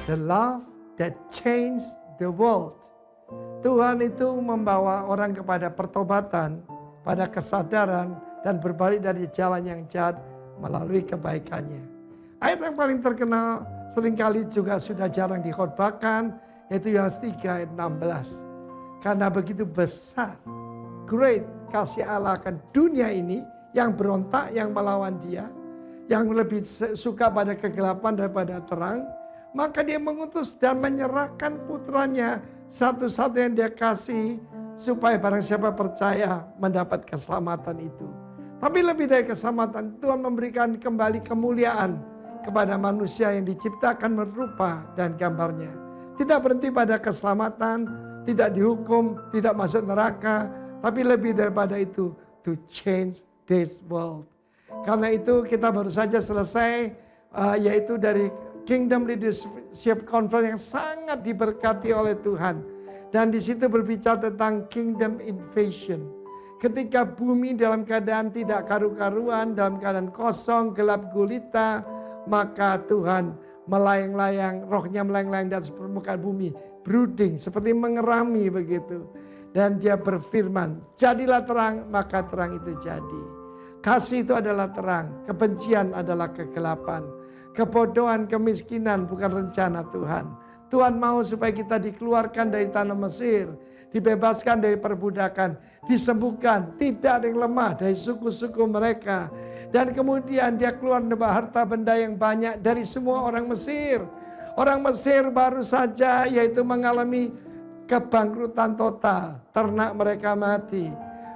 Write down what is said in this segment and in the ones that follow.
The love that changed the world. Tuhan itu membawa orang kepada pertobatan, pada kesadaran, dan berbalik dari jalan yang jahat melalui kebaikannya. Ayat yang paling terkenal seringkali juga sudah jarang dikhotbahkan, yaitu Yohanes 3 ayat 16. Karena begitu besar, great kasih Allah akan dunia ini, yang berontak, yang melawan dia, yang lebih suka pada kegelapan daripada terang, maka dia mengutus dan menyerahkan putranya satu-satu yang dia kasih, supaya barang siapa percaya mendapat keselamatan itu. Tapi lebih dari keselamatan, Tuhan memberikan kembali kemuliaan kepada manusia yang diciptakan merupa dan gambarnya. Tidak berhenti pada keselamatan, tidak dihukum, tidak masuk neraka, tapi lebih daripada itu, to change this world. Karena itu kita baru saja selesai, yaitu dari Kingdom Leadership Conference yang sangat diberkati oleh Tuhan. Dan di situ berbicara tentang Kingdom Invasion. Ketika bumi dalam keadaan tidak karu-karuan, dalam keadaan kosong, gelap gulita, maka Tuhan melayang-layang, rohnya melayang-layang di atas permukaan bumi. Brooding, seperti mengerami begitu. Dan dia berfirman, jadilah terang, maka terang itu jadi. Kasih itu adalah terang, kebencian adalah kegelapan. Kebodohan, kemiskinan bukan rencana Tuhan. Tuhan mau supaya kita dikeluarkan dari tanah Mesir, dibebaskan dari perbudakan, disembuhkan, tidak ada yang lemah dari suku-suku mereka. Dan kemudian dia keluar membawa harta benda yang banyak dari semua orang Mesir. Orang Mesir baru saja yaitu mengalami kebangkrutan total. Ternak mereka mati,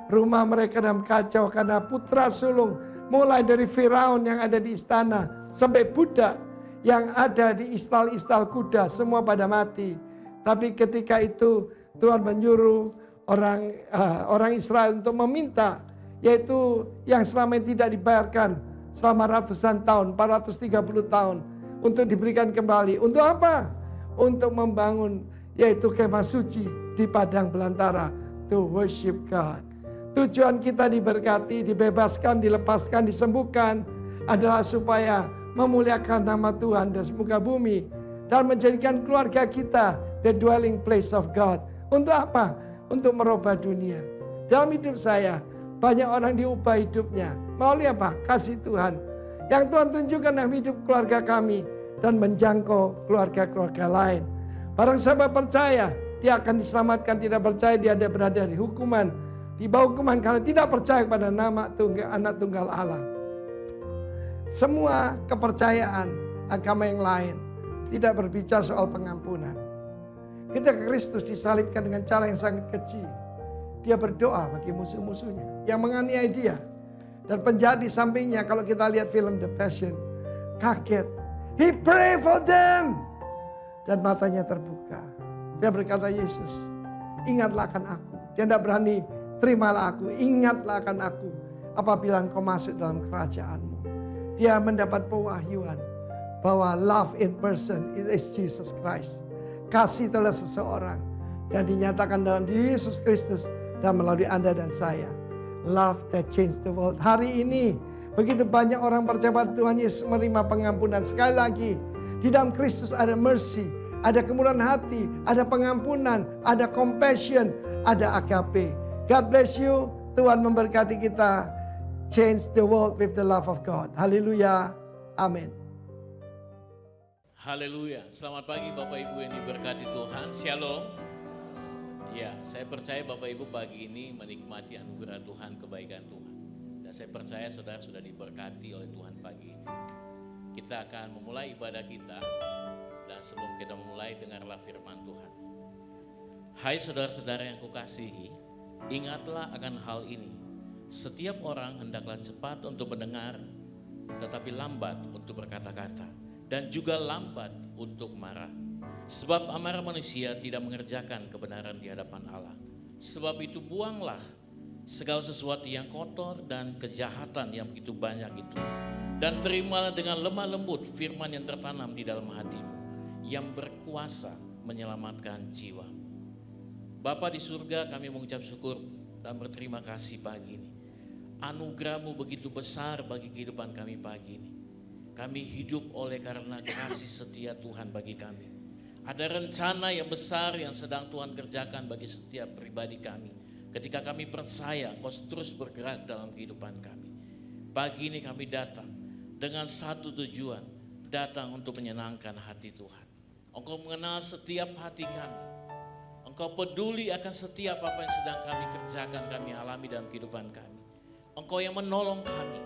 rumah mereka dalam kacau karena putra sulung, mulai dari Firaun yang ada di istana sampai budak yang ada di istal-istal kuda, semua pada mati. Tapi ketika itu Tuhan menyuruh orang Israel untuk meminta, yaitu yang selama ini tidak dibayarkan selama ratusan tahun, 430 tahun, untuk diberikan kembali. Untuk apa? Untuk membangun yaitu kemah suci di padang belantara, to worship God. Tujuan kita diberkati, dibebaskan, dilepaskan, disembuhkan adalah supaya memuliakan nama Tuhan di muka bumi dan menjadikan keluarga kita the dwelling place of God. Untuk apa? Untuk merubah dunia. Dalam hidup saya, banyak orang diubah hidupnya. Melalui apa? Kasih Tuhan. Yang Tuhan tunjukkan dalam hidup keluarga kami dan menjangkau keluarga-keluarga lain. Barang siapa percaya, dia akan diselamatkan. Tidak percaya, dia ada berada di hukuman. Di bawah hukuman karena tidak percaya kepada nama anak tunggal Allah. Semua kepercayaan agama yang lain tidak berbicara soal pengampunan. Ketika Kristus disalibkan dengan cara yang sangat kecil, dia berdoa bagi musuh-musuhnya yang menganiaya dia. Dan penjahat di sampingnya, kalau kita lihat film The Passion, kaget. He pray for them. Dan matanya terbuka. Dia berkata, Yesus, ingatlah akan aku. Dia tidak berani, terimalah aku, ingatlah akan aku apabila engkau masuk dalam kerajaanmu. Dia mendapat pewahyuan bahwa love in person is Jesus Christ. Kasih adalah seseorang dan dinyatakan dalam diri Yesus Kristus dan melalui Anda dan saya. Love that changed the world. Hari ini begitu banyak orang percaya pada Tuhan Yesus menerima pengampunan. Sekali lagi, di dalam Kristus ada mercy, ada kemurahan hati, ada pengampunan, ada compassion, ada agape. God bless you. Tuhan memberkati kita. Change the world with the love of God. Haleluya. Amin. Haleluya. Selamat pagi Bapak Ibu yang diberkati Tuhan. Shalom. Ya, saya percaya Bapak Ibu pagi ini menikmati anugerah Tuhan, kebaikan Tuhan. Dan saya percaya saudara sudah diberkati oleh Tuhan pagi ini. Kita akan memulai ibadah kita. Dan sebelum kita memulai, dengarlah firman Tuhan. Hai saudara-saudara yang kukasihi, ingatlah akan hal ini. Setiap orang hendaklah cepat untuk mendengar, tetapi lambat untuk berkata-kata, dan juga lambat untuk marah. Sebab amarah manusia tidak mengerjakan kebenaran di hadapan Allah. Sebab itu buanglah segala sesuatu yang kotor dan kejahatan yang begitu banyak itu. Dan terimalah dengan lemah lembut firman yang tertanam di dalam hatimu, yang berkuasa menyelamatkan jiwa. Bapa di surga, kami mengucap syukur dan berterima kasih pagi ini. Anugerah-Mu begitu besar bagi kehidupan kami pagi ini. Kami hidup oleh karena kasih setia Tuhan bagi kami. Ada rencana yang besar yang sedang Tuhan kerjakan bagi setiap pribadi kami. Ketika kami percaya Engkau terus bergerak dalam kehidupan kami. Pagi ini kami datang dengan satu tujuan, datang untuk menyenangkan hati Tuhan. Engkau mengenal setiap hati kami. Engkau peduli akan setiap apa yang sedang kami kerjakan, kami alami dalam kehidupan kami. Engkau yang menolong kami.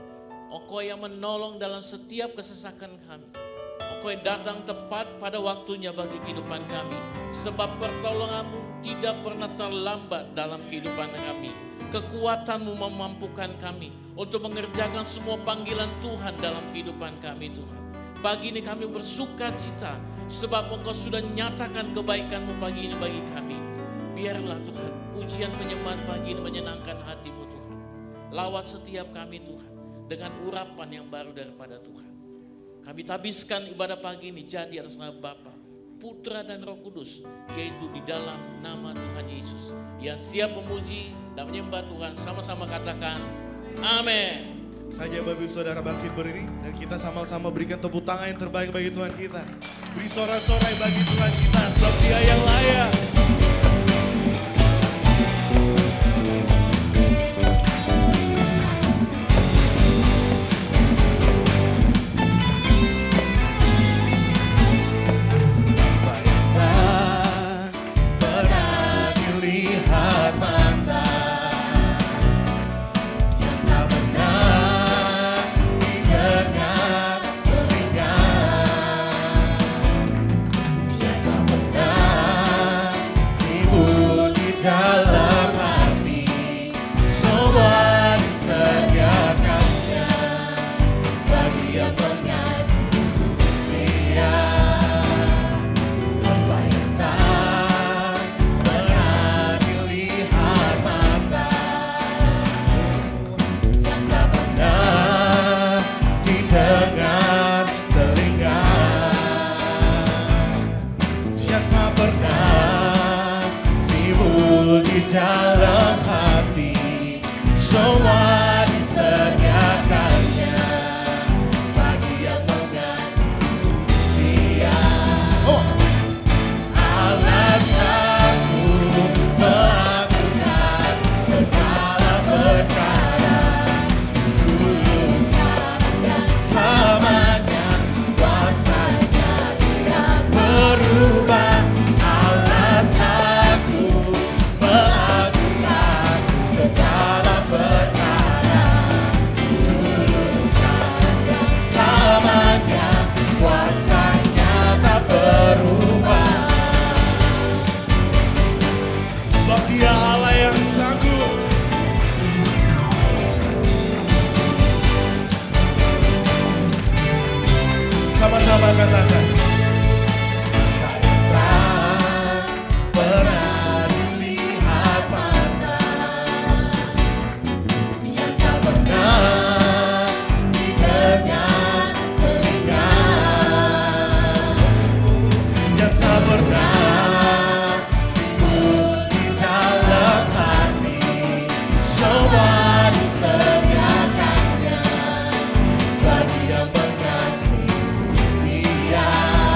Engkau yang menolong dalam setiap kesesakan kami. Engkau yang datang tepat pada waktunya bagi kehidupan kami. Sebab pertolongan-Mu tidak pernah terlambat dalam kehidupan kami. Kekuatan-Mu memampukan kami untuk mengerjakan semua panggilan Tuhan dalam kehidupan kami, Tuhan. Pagi ini kami bersuka cita sebab Engkau sudah nyatakan kebaikan-Mu pagi ini bagi kami. Biarlah Tuhan pujian penyembahan pagi ini menyenangkan hati-Mu, Tuhan. Lawat setiap kami, Tuhan, dengan urapan yang baru daripada Tuhan. Kami tabiskan ibadah pagi ini jadi atas nama Bapa, Putra dan Roh Kudus, yaitu di dalam nama Tuhan Yesus. Yang siap memuji dan menyembah Tuhan, sama-sama katakan amin. Saja Bapak Ibu Saudara bangkit berdiri dan kita sama-sama berikan tepuk tangan yang terbaik bagi Tuhan kita. Beri sorak-sorai bagi Tuhan kita sebab Dia yang layak. Dalam hati semua disediakannya bagi yang mengasihi Dia. Alasanku melakukan segala perkara, tulus dan selamanya kuasanya Dia berubah. Alasanku melakukan segala perkara, tuluskan dan selamanya kuasanya tak berubah. Sebab Dia Allah yang sanggup. Sama-sama katakan. Bagi yang mengasihi Dia.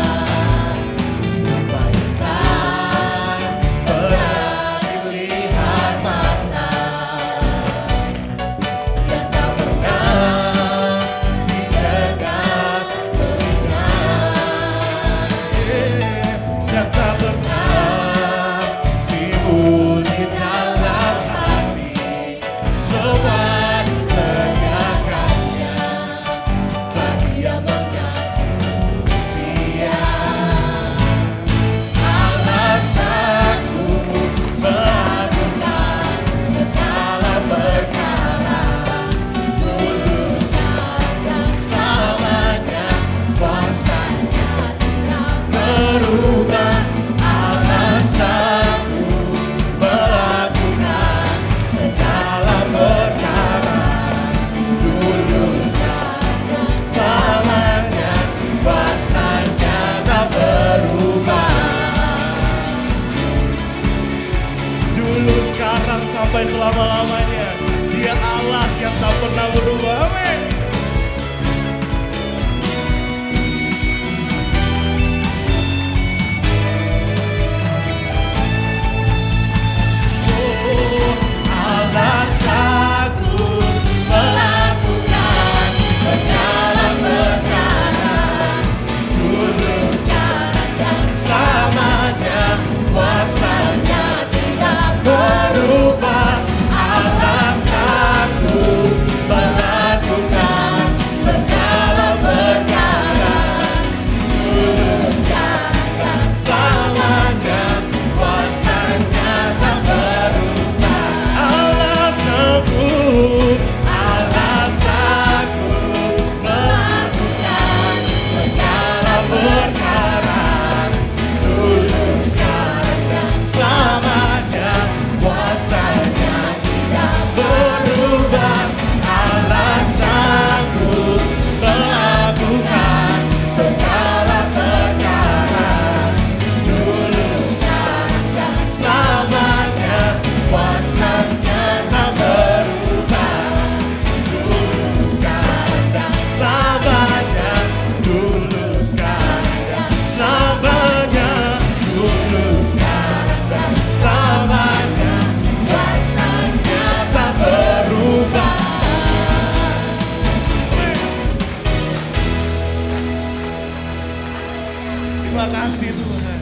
Terima kasih Tuhan.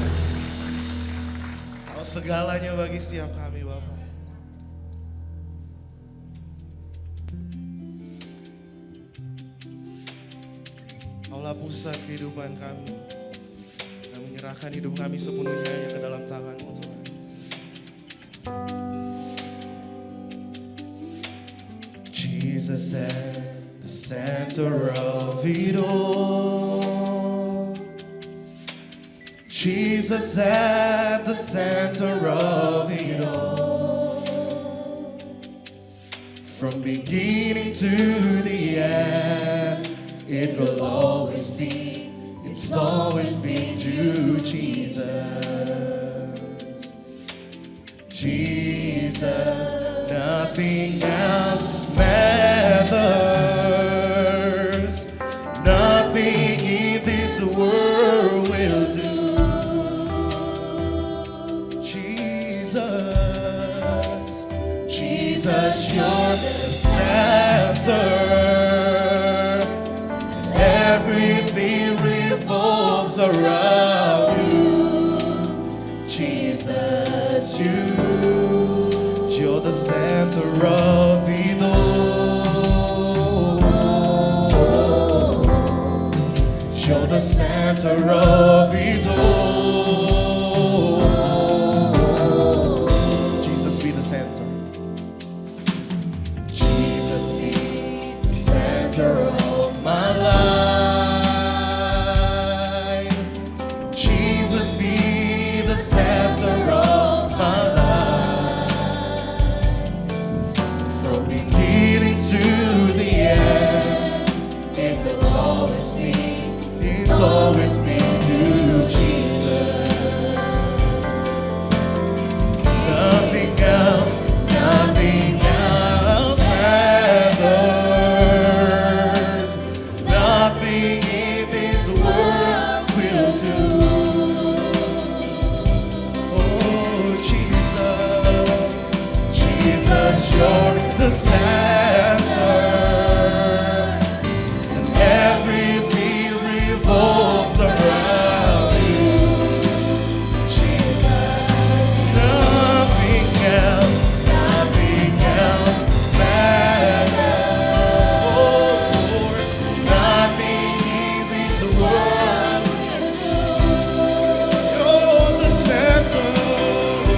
Kau segalanya bagi setiap kami Bapa. Kaulah pusat kehidupan kami. Dan menyerahkan hidup kami sepenuhnya hanya ke dalam tangan-Mu Tuhan. Jesus at the center of it all. Jesus at the center of it all. From beginning to the end, it will always be, it's always been you, Jesus. Jesus, nothing else matters. Nothing in this world will do. Jesus, Jesus, you're the center. Everything revolves around you. Jesus, you're the center of it all. You're the center of it all. Jesus be the center. Jesus be the center of my life. Jesus be the center of my life. From beginning to the end, it will always be, it's always been you, Jesus. Nothing else matters. Nothing in this world will do. Oh, Jesus, Jesus, you're the center, and everything revolves around you. Jesus, nothing else matters. Oh, Lord, nothing in this world. You're the center, oh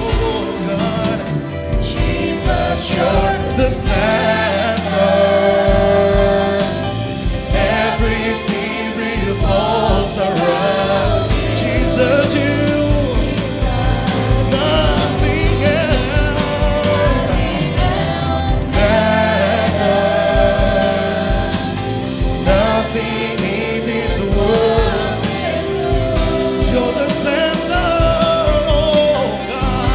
God. Jesus, you're the center. Everything revolves around Jesus, you. Nothing else matters. Nothing in this world. You're the center, oh God.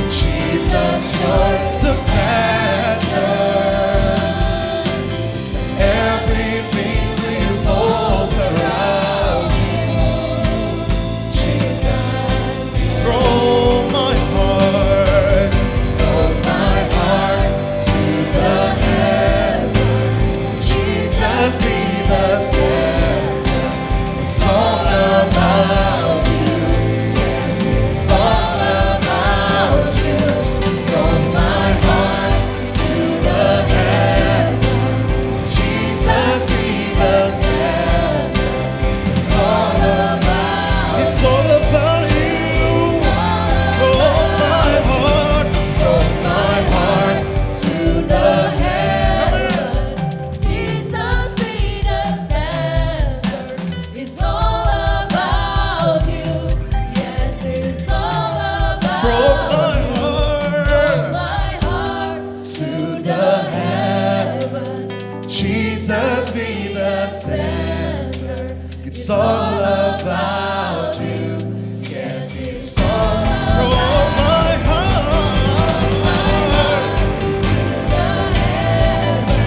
Jesus, you're the center. Everything revolves around you. Jesus, from my heart to the heaven. Jesus, be the center. It's all about you. Yes, it's all about you. From my heart to the heaven. Jesus, be the center. It's all about you. From my heart to the heaven. Jesus be the center. It's all about you. Yes, it's all about From my heart my heart to the heaven. Jesus, be the center. It's all about you. Yes, it's all from my heart.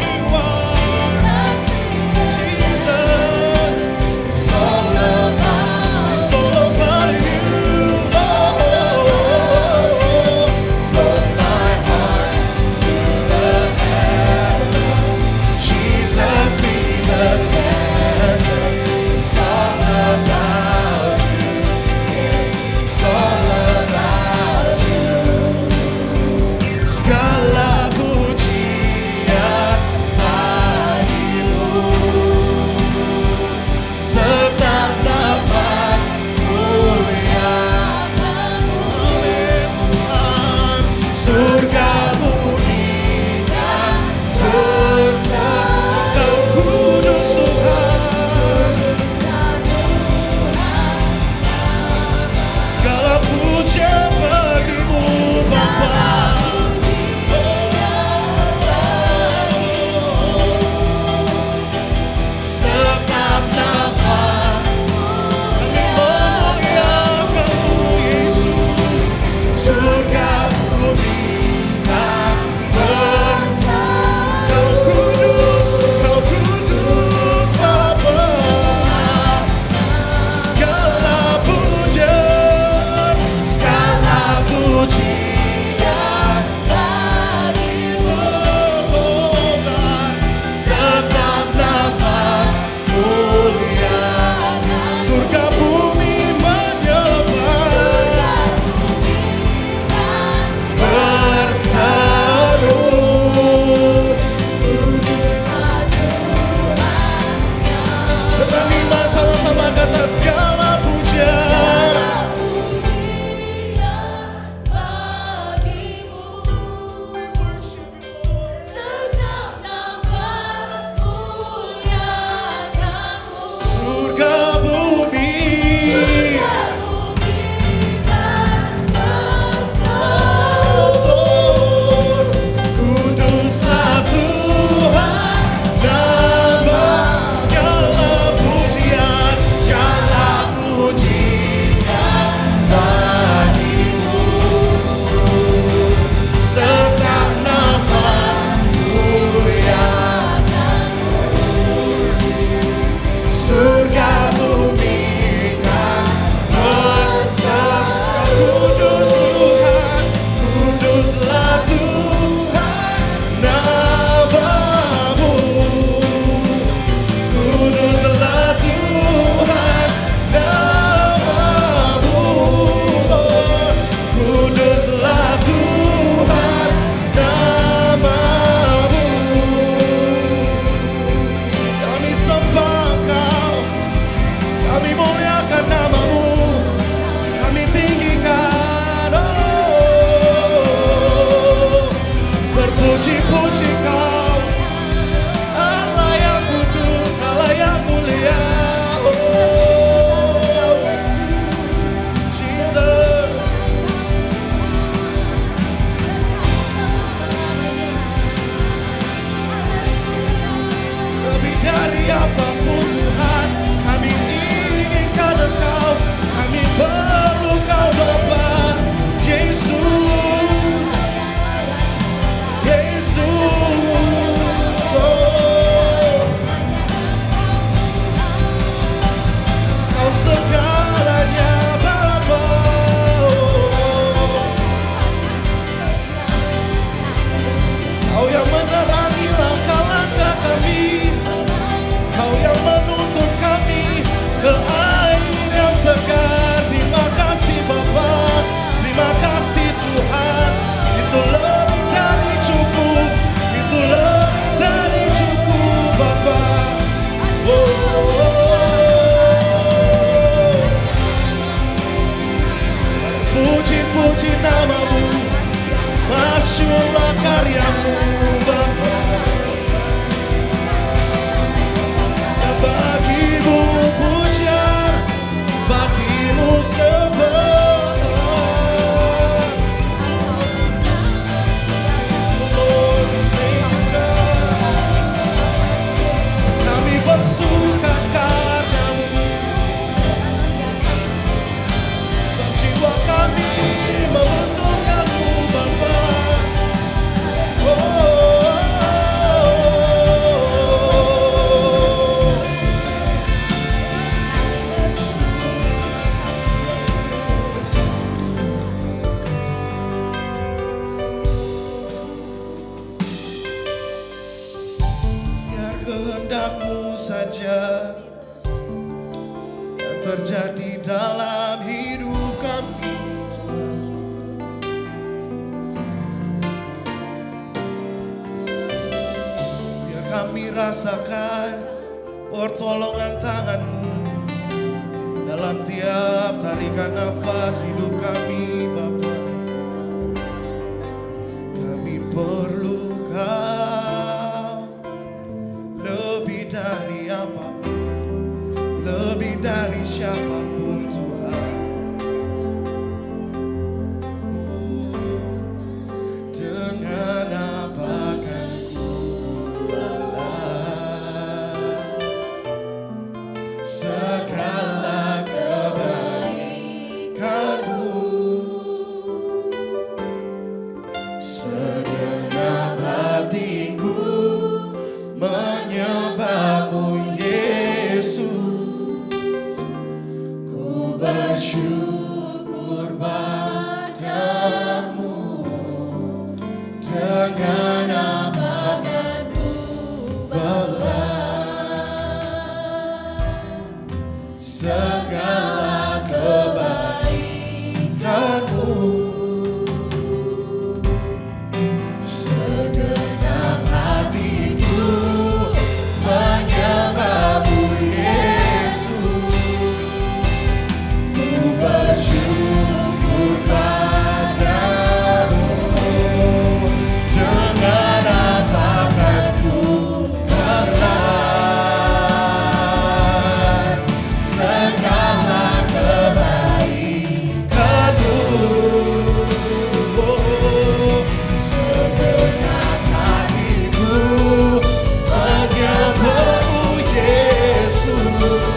You are Jesus. It's all about you. From my heart to the heaven. Jesus, be the center. It's all about kehendak-Mu saja yang terjadi dalam hidup kami. Biar kami rasakan pertolongan tangan-Mu dalam tiap tarikan nafas hidup kami, Bapa. Kami perlu Kau lebih dari apapun, lebih dari siapapun, Tuhan. Dengan apa kan ku balas segala kebaikan-Mu? Segenap hatiku menyembah-Mu, Yesus. Ku bersyukur padamu. Dengan apa kan ku balas segala kebaikan-Mu? Segenap hatiku menyembah-Mu, Yesus. Ku bersyukur padamu. Dengan apa kan ku balas segala kebaikan-Mu? Segenap hatiku menyembah-Mu, Yesus.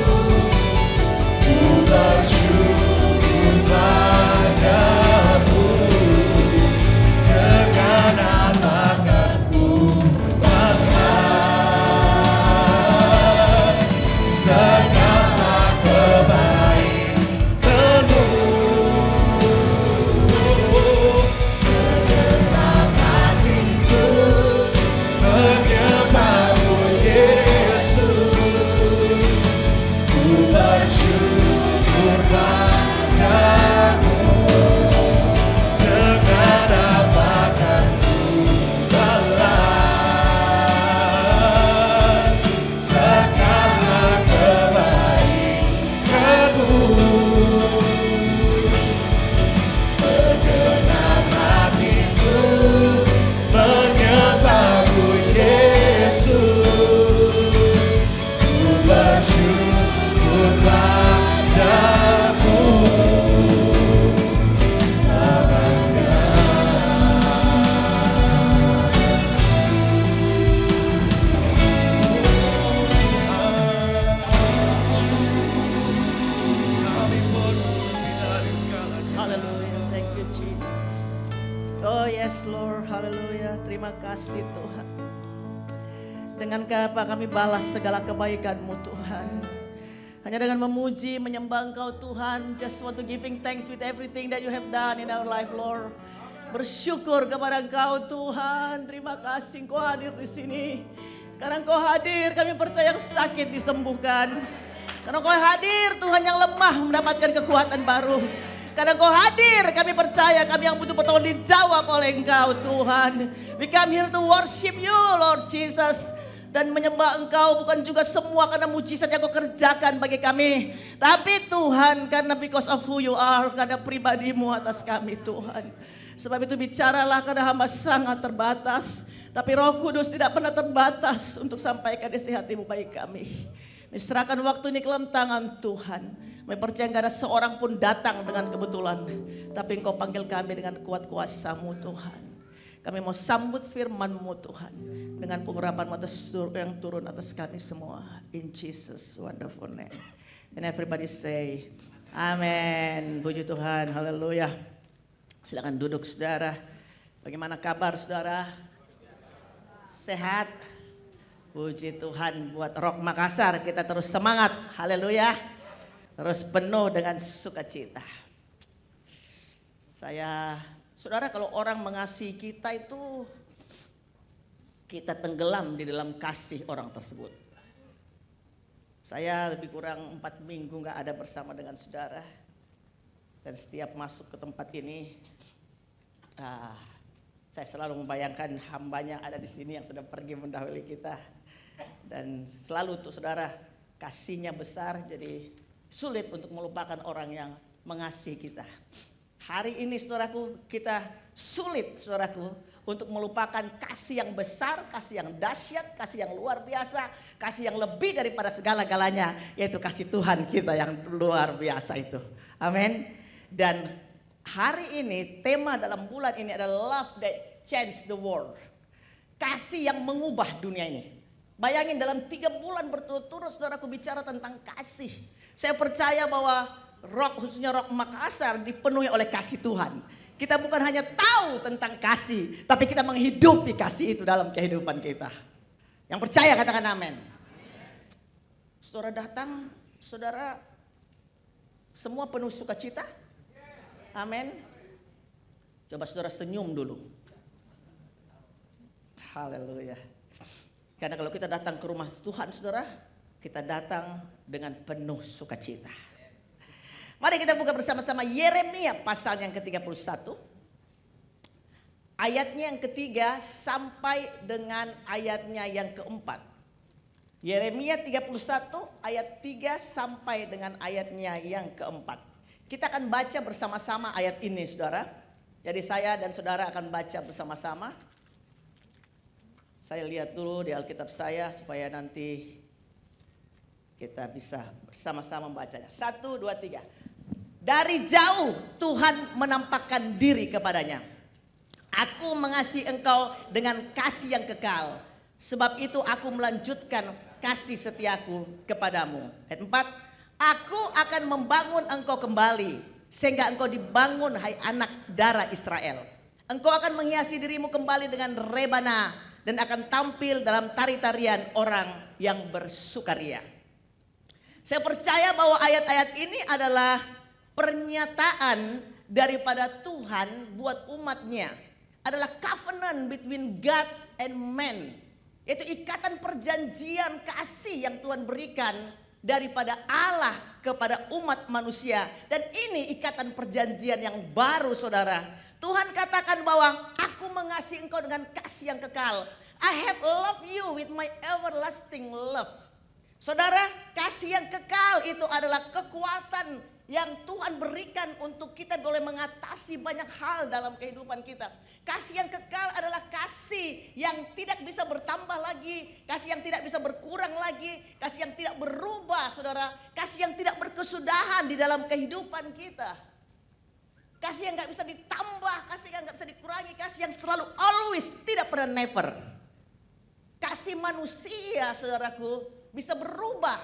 Ku bersyukur padamu. Dengan apa kan ku balas segala kebaikan-Mu? Segenap hatiku menyembah-Mu, Yesus. Ku bersyukur padamu. Dengan apa kan ku balas segala kebaikan-Mu? Segenap hatiku menyembah-Mu, Yesus. Ku bersyukur padamu. Kami perlu lebih dari segalanya. Hallelujah. Thank you, Jesus. Oh yes, Lord. Hallelujah. Terima kasih, Tuhan. Dengan apa kami balas segala kebaikan-Mu, Tuhan. Hanya dengan memuji, menyembah Engkau, Tuhan. Just want to giving thanks with everything that you have done in our life, Lord. Bersyukur kepada Engkau, Tuhan. Terima kasih Engkau hadir di sini. Karena Engkau hadir, kami percaya yang sakit disembuhkan. Karena Engkau hadir, Tuhan yang lemah mendapatkan kekuatan baru. Karena Engkau hadir, kami percaya kami yang butuh pertolongan dijawab oleh Engkau, Tuhan. We come here to worship you, Lord Jesus. Dan menyembah Engkau bukan juga semua karena mujizat yang Kau kerjakan bagi kami. Tapi Tuhan, karena because of who you are, karena pribadi-Mu atas kami, Tuhan. Sebab itu bicaralah karena hamba sangat terbatas. Tapi Roh Kudus tidak pernah terbatas untuk sampaikan isi hati-Mu bagi kami. Diserahkan waktu ini ke dalam tangan Tuhan. Kami percaya gak ada seorang pun datang dengan kebetulan. Tapi Engkau panggil kami dengan kuat kuasa-Mu, Tuhan. Kami mau sambut firman-Mu, Tuhan. Dengan pengurapan-Mu yang turun atas kami semua. In Jesus wonderful name. And everybody say, Amen. Puji Tuhan, haleluya. Silakan duduk, saudara. Bagaimana kabar, saudara? Sehat? Puji Tuhan, buat Rock Makassar kita terus semangat, haleluya. Terus penuh dengan sukacita. Saudara, kalau orang mengasihi kita itu kita tenggelam di dalam kasih orang tersebut. Saya lebih kurang 4 minggu nggak ada bersama dengan saudara. Dan setiap masuk ke tempat ini, saya selalu membayangkan hambanya ada di sini yang sedang pergi mendahului kita. Dan selalu untuk saudara, kasihnya besar, jadi sulit untuk melupakan orang yang mengasihi kita. Hari ini saudaraku, kita sulit saudaraku untuk melupakan kasih yang besar, kasih yang dahsyat, kasih yang luar biasa, kasih yang lebih daripada segala-galanya, yaitu kasih Tuhan kita yang luar biasa itu. Amin. Dan hari ini tema dalam bulan ini adalah love that changed the world. Kasih yang mengubah dunia ini. Bayangin dalam 3 bulan berturut-turut saudaraku bicara tentang kasih. Saya percaya bahwa khususnya Rock Makassar dipenuhi oleh kasih Tuhan. Kita bukan hanya tahu tentang kasih, tapi kita menghidupi kasih itu dalam kehidupan kita. Yang percaya katakan amin. Saudara datang, saudara semua penuh sukacita. Amin. Coba saudara senyum dulu. Haleluya. Karena kalau kita datang ke rumah Tuhan saudara, kita datang dengan penuh sukacita. Mari kita buka bersama-sama Yeremia pasal yang ke-31. Ayatnya yang ketiga sampai dengan ayatnya yang keempat. Yeremia 31 ayat 3 sampai dengan ayatnya yang keempat. Kita akan baca bersama-sama ayat ini saudara. Jadi saya dan saudara akan baca bersama-sama. Saya lihat dulu di Alkitab saya supaya nanti kita bisa bersama-sama membacanya. 1, 2, 3. Dari jauh Tuhan menampakkan diri kepadanya. Aku mengasihi engkau dengan kasih yang kekal. Sebab itu aku melanjutkan kasih setiaku kepadamu. Ayat 4. Aku akan membangun engkau kembali. Sehingga engkau dibangun hai anak darah Israel. Engkau akan menghiasi dirimu kembali dengan rebana. Dan akan tampil dalam tari-tarian orang yang bersukaria. Saya percaya bahwa ayat-ayat ini adalah pernyataan daripada Tuhan buat umatnya. Adalah covenant between God and man. Yaitu ikatan perjanjian kasih yang Tuhan berikan daripada Allah kepada umat manusia. Dan ini ikatan perjanjian yang baru saudara. Tuhan katakan bahwa aku mengasihi engkau dengan kasih yang kekal. I have loved you with my everlasting love. Saudara, kasih yang kekal itu adalah kekuatan yang Tuhan berikan untuk kita boleh mengatasi banyak hal dalam kehidupan kita. Kasih yang kekal adalah kasih yang tidak bisa bertambah lagi, kasih yang tidak bisa berkurang lagi, kasih yang tidak berubah saudara, kasih yang tidak berkesudahan di dalam kehidupan kita. Kasih yang gak bisa ditambah, kasih yang gak bisa dikurangi, kasih yang selalu always, tidak pernah never. Kasih manusia saudaraku bisa berubah.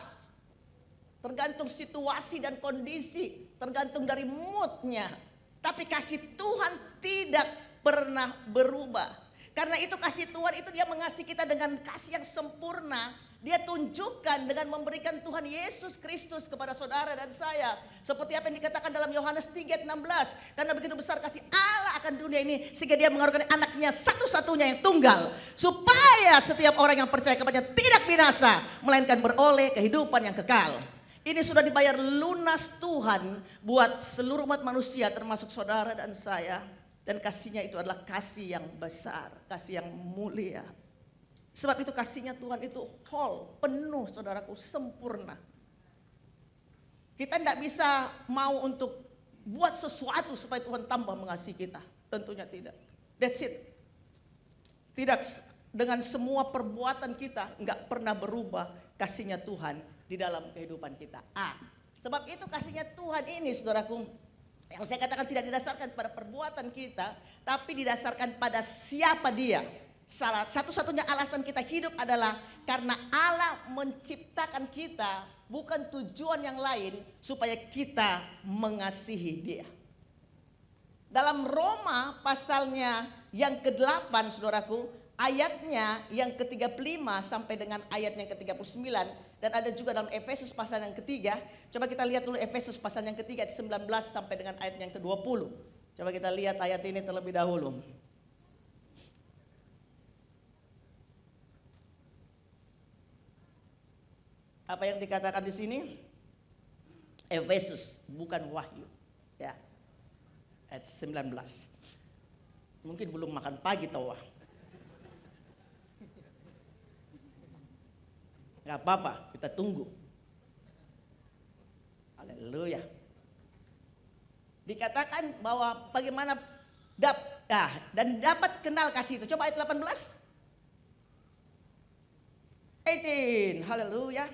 Tergantung situasi dan kondisi, tergantung dari moodnya. Tapi kasih Tuhan tidak pernah berubah. Karena itu kasih Tuhan itu dia mengasihi kita dengan kasih yang sempurna. Dia tunjukkan dengan memberikan Tuhan Yesus Kristus kepada saudara dan saya. Seperti apa yang dikatakan dalam Yohanes 3:16. Karena begitu besar kasih Allah akan dunia ini. Sehingga dia mengaruniakan anaknya satu-satunya yang tunggal. Supaya setiap orang yang percaya kepadanya tidak binasa. Melainkan beroleh kehidupan yang kekal. Ini sudah dibayar lunas Tuhan buat seluruh umat manusia termasuk saudara dan saya. Dan kasihnya itu adalah kasih yang besar. Kasih yang mulia. Sebab itu kasihnya Tuhan itu whole, penuh saudaraku, sempurna. Kita tidak bisa mau untuk buat sesuatu supaya Tuhan tambah mengasihi kita. Tentunya tidak. That's it. Tidak dengan semua perbuatan kita nggak pernah berubah kasihnya Tuhan di dalam kehidupan kita. Sebab itu kasihnya Tuhan ini saudaraku, yang saya katakan tidak didasarkan pada perbuatan kita, tapi didasarkan pada siapa dia. Satu-satunya alasan kita hidup adalah karena Allah menciptakan kita bukan tujuan yang lain supaya kita mengasihi dia. Dalam Roma pasalnya yang ke-8 saudaraku, ayatnya yang ke-35 sampai dengan ayat yang ke-39 dan ada juga dalam Efesus pasal yang ketiga. Coba kita lihat dulu Efesus pasal yang ketiga ayat 19 sampai dengan ayat yang ke-20. Coba kita lihat ayat ini terlebih dahulu. Apa yang dikatakan di sini? Efesus, bukan Wahyu. Ya. Ayat 19. Mungkin belum makan pagi tau. Gak apa-apa, kita tunggu. Haleluya. Dikatakan bahwa bagaimana dan dapat kenal kasih itu. Coba ayat 18. 18, haleluya.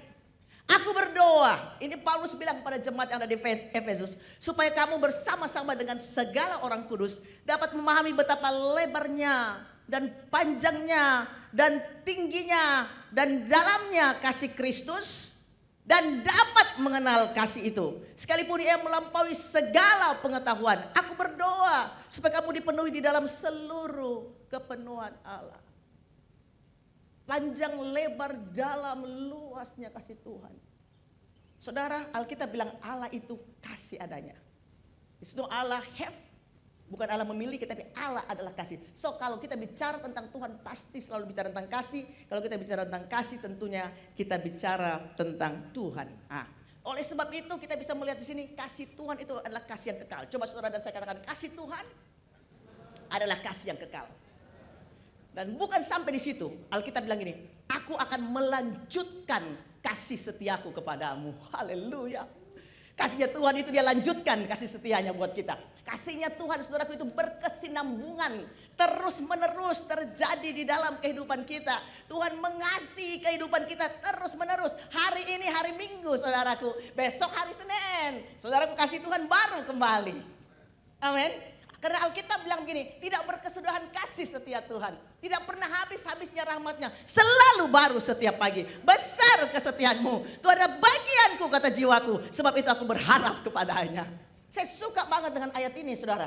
Aku berdoa, ini Paulus bilang pada jemaat yang ada di Efesus, supaya kamu bersama-sama dengan segala orang kudus dapat memahami betapa lebarnya dan panjangnya dan tingginya dan dalamnya kasih Kristus, dan dapat mengenal kasih itu sekalipun ia melampaui segala pengetahuan. Aku berdoa supaya kamu dipenuhi di dalam seluruh kepenuhan Allah. Panjang, lebar, dalam, luasnya kasih Tuhan. Saudara, Alkitab bilang Allah itu kasih adanya. It's no Allah have, bukan Allah memiliki, tapi Allah adalah kasih. So kalau kita bicara tentang Tuhan pasti selalu bicara tentang kasih. Kalau kita bicara tentang kasih tentunya kita bicara tentang Tuhan. Oleh sebab itu kita bisa melihat di sini kasih Tuhan itu adalah kasih yang kekal. Coba saudara dan saya katakan, kasih Tuhan adalah kasih yang kekal. Dan bukan sampai di situ. Alkitab bilang gini, aku akan melanjutkan kasih setiaku kepadamu. Haleluya. Kasihnya Tuhan itu dia lanjutkan kasih setianya buat kita. Kasihnya Tuhan saudaraku itu berkesinambungan. Terus menerus terjadi di dalam kehidupan kita. Tuhan mengasihi kehidupan kita terus menerus. Hari ini hari Minggu saudaraku. Besok hari Senin. Saudaraku kasih Tuhan baru kembali. Amin. Karena Alkitab bilang begini, tidak berkesudahan kasih setia Tuhan. Tidak pernah habis-habisnya rahmatnya. Selalu baru setiap pagi. Besar kesetiaanmu. Itu ada bagianku kata jiwaku. Sebab itu aku berharap kepadanya. Saya suka banget dengan ayat ini saudara.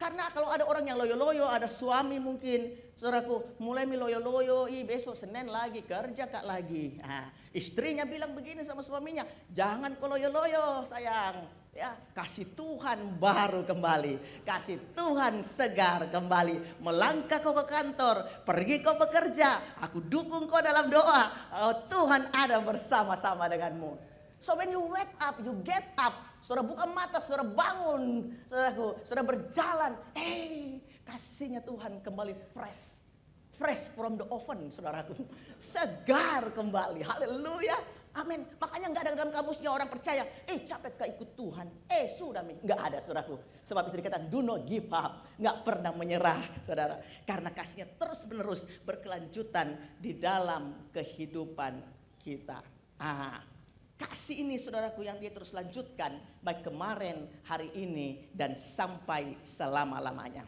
Karena kalau ada orang yang loyo-loyo, ada suami mungkin. Saudaraku mulai loyo-loyo, besok Senin lagi, kerja kak lagi. Istrinya bilang begini sama suaminya, jangan kau loyo-loyo sayang. Ya, kasih Tuhan baru kembali. Kasih Tuhan segar kembali. Melangkah kau ke kantor, pergi kau bekerja, aku dukung kau dalam doa. Oh, Tuhan ada bersama-sama denganmu. So when you wake up, you get up. Saudara buka mata, saudara bangun. Saudaraku, saudara berjalan. Kasihnya Tuhan kembali fresh. Fresh from the oven, saudaraku. Segar kembali. Haleluya. Amin. Makanya nggak ada dalam kamusnya orang percaya. Capek gak ikut Tuhan. Sudah mi. Nggak ada saudaraku. Sebab itu dikatakan do not give up. Nggak pernah menyerah saudara. Karena kasihnya terus menerus berkelanjutan di dalam kehidupan kita. Kasih ini saudaraku yang dia terus lanjutkan. Baik kemarin, hari ini, dan sampai selama-lamanya.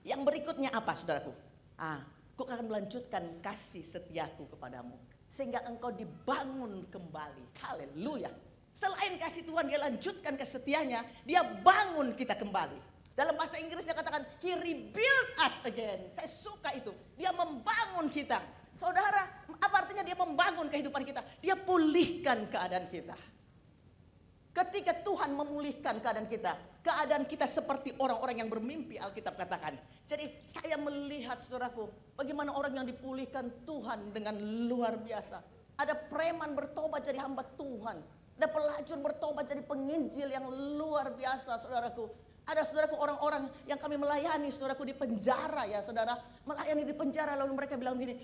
Yang berikutnya apa saudaraku? Aku akan melanjutkan kasih setiaku kepadamu. Sehingga engkau dibangun kembali. Haleluya. Selain kasih Tuhan dia lanjutkan kesetiaannya, dia bangun kita kembali. Dalam bahasa Inggrisnya katakan he rebuild us again. Saya suka itu. Dia membangun kita. Saudara, apa artinya dia membangun kehidupan kita? Dia pulihkan keadaan kita. Ketika Tuhan memulihkan keadaan kita seperti orang-orang yang bermimpi, Alkitab katakan. Jadi saya melihat saudaraku, bagaimana orang yang dipulihkan Tuhan dengan luar biasa. Ada preman bertobat jadi hamba Tuhan. Ada pelacur bertobat jadi penginjil yang luar biasa saudaraku. Ada saudaraku orang-orang yang kami melayani saudaraku di penjara ya saudara. Melayani di penjara lalu mereka bilang gini,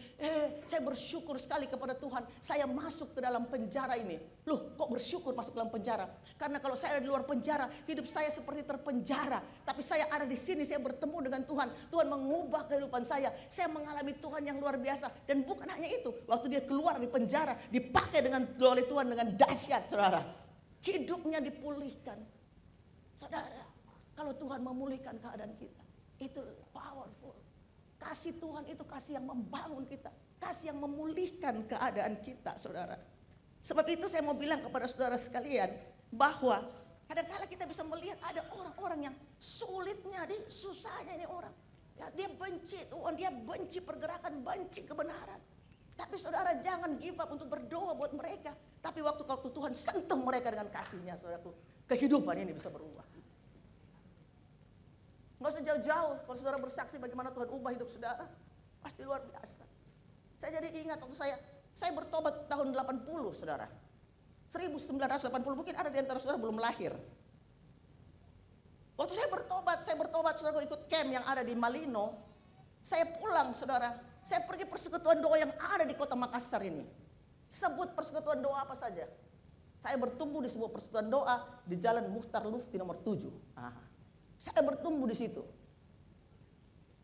saya bersyukur sekali kepada Tuhan. Saya masuk ke dalam penjara ini. Loh kok bersyukur masuk ke dalam penjara? Karena kalau saya ada di luar penjara, hidup saya seperti terpenjara. Tapi saya ada di sini, saya bertemu dengan Tuhan. Tuhan mengubah kehidupan saya. Saya mengalami Tuhan yang luar biasa. Dan bukan hanya itu, waktu dia keluar di penjara, dipakai oleh Tuhan dengan dahsyat saudara. Hidupnya dipulihkan. Saudara. Kalau Tuhan memulihkan keadaan kita, itu powerful. Kasih Tuhan itu kasih yang membangun kita. Kasih yang memulihkan keadaan kita, saudara. Sebab itu saya mau bilang kepada saudara sekalian, bahwa kadang-kadang kita bisa melihat ada orang-orang yang sulitnya, susahnya ini orang. Ya, dia benci Tuhan, dia benci pergerakan, benci kebenaran. Tapi saudara jangan give up untuk berdoa buat mereka. Tapi waktu Tuhan sentuh mereka dengan kasihnya, saudaraku, kehidupan ini bisa berubah. Nggak usah jauh-jauh, kalau saudara bersaksi bagaimana Tuhan ubah hidup saudara, pasti luar biasa. Saya jadi ingat waktu saya Saya bertobat tahun 80, saudara. 1980, mungkin ada di antara saudara belum lahir. Waktu saya bertobat, saudara, ikut camp yang ada di Malino. Saya pulang, saudara. Saya pergi persekutuan doa yang ada di kota Makassar ini. Sebut persekutuan doa apa saja. Saya bertumbuh di sebuah persekutuan doa di Jalan Muhtar Lufti nomor 7. Saya bertumbuh di situ.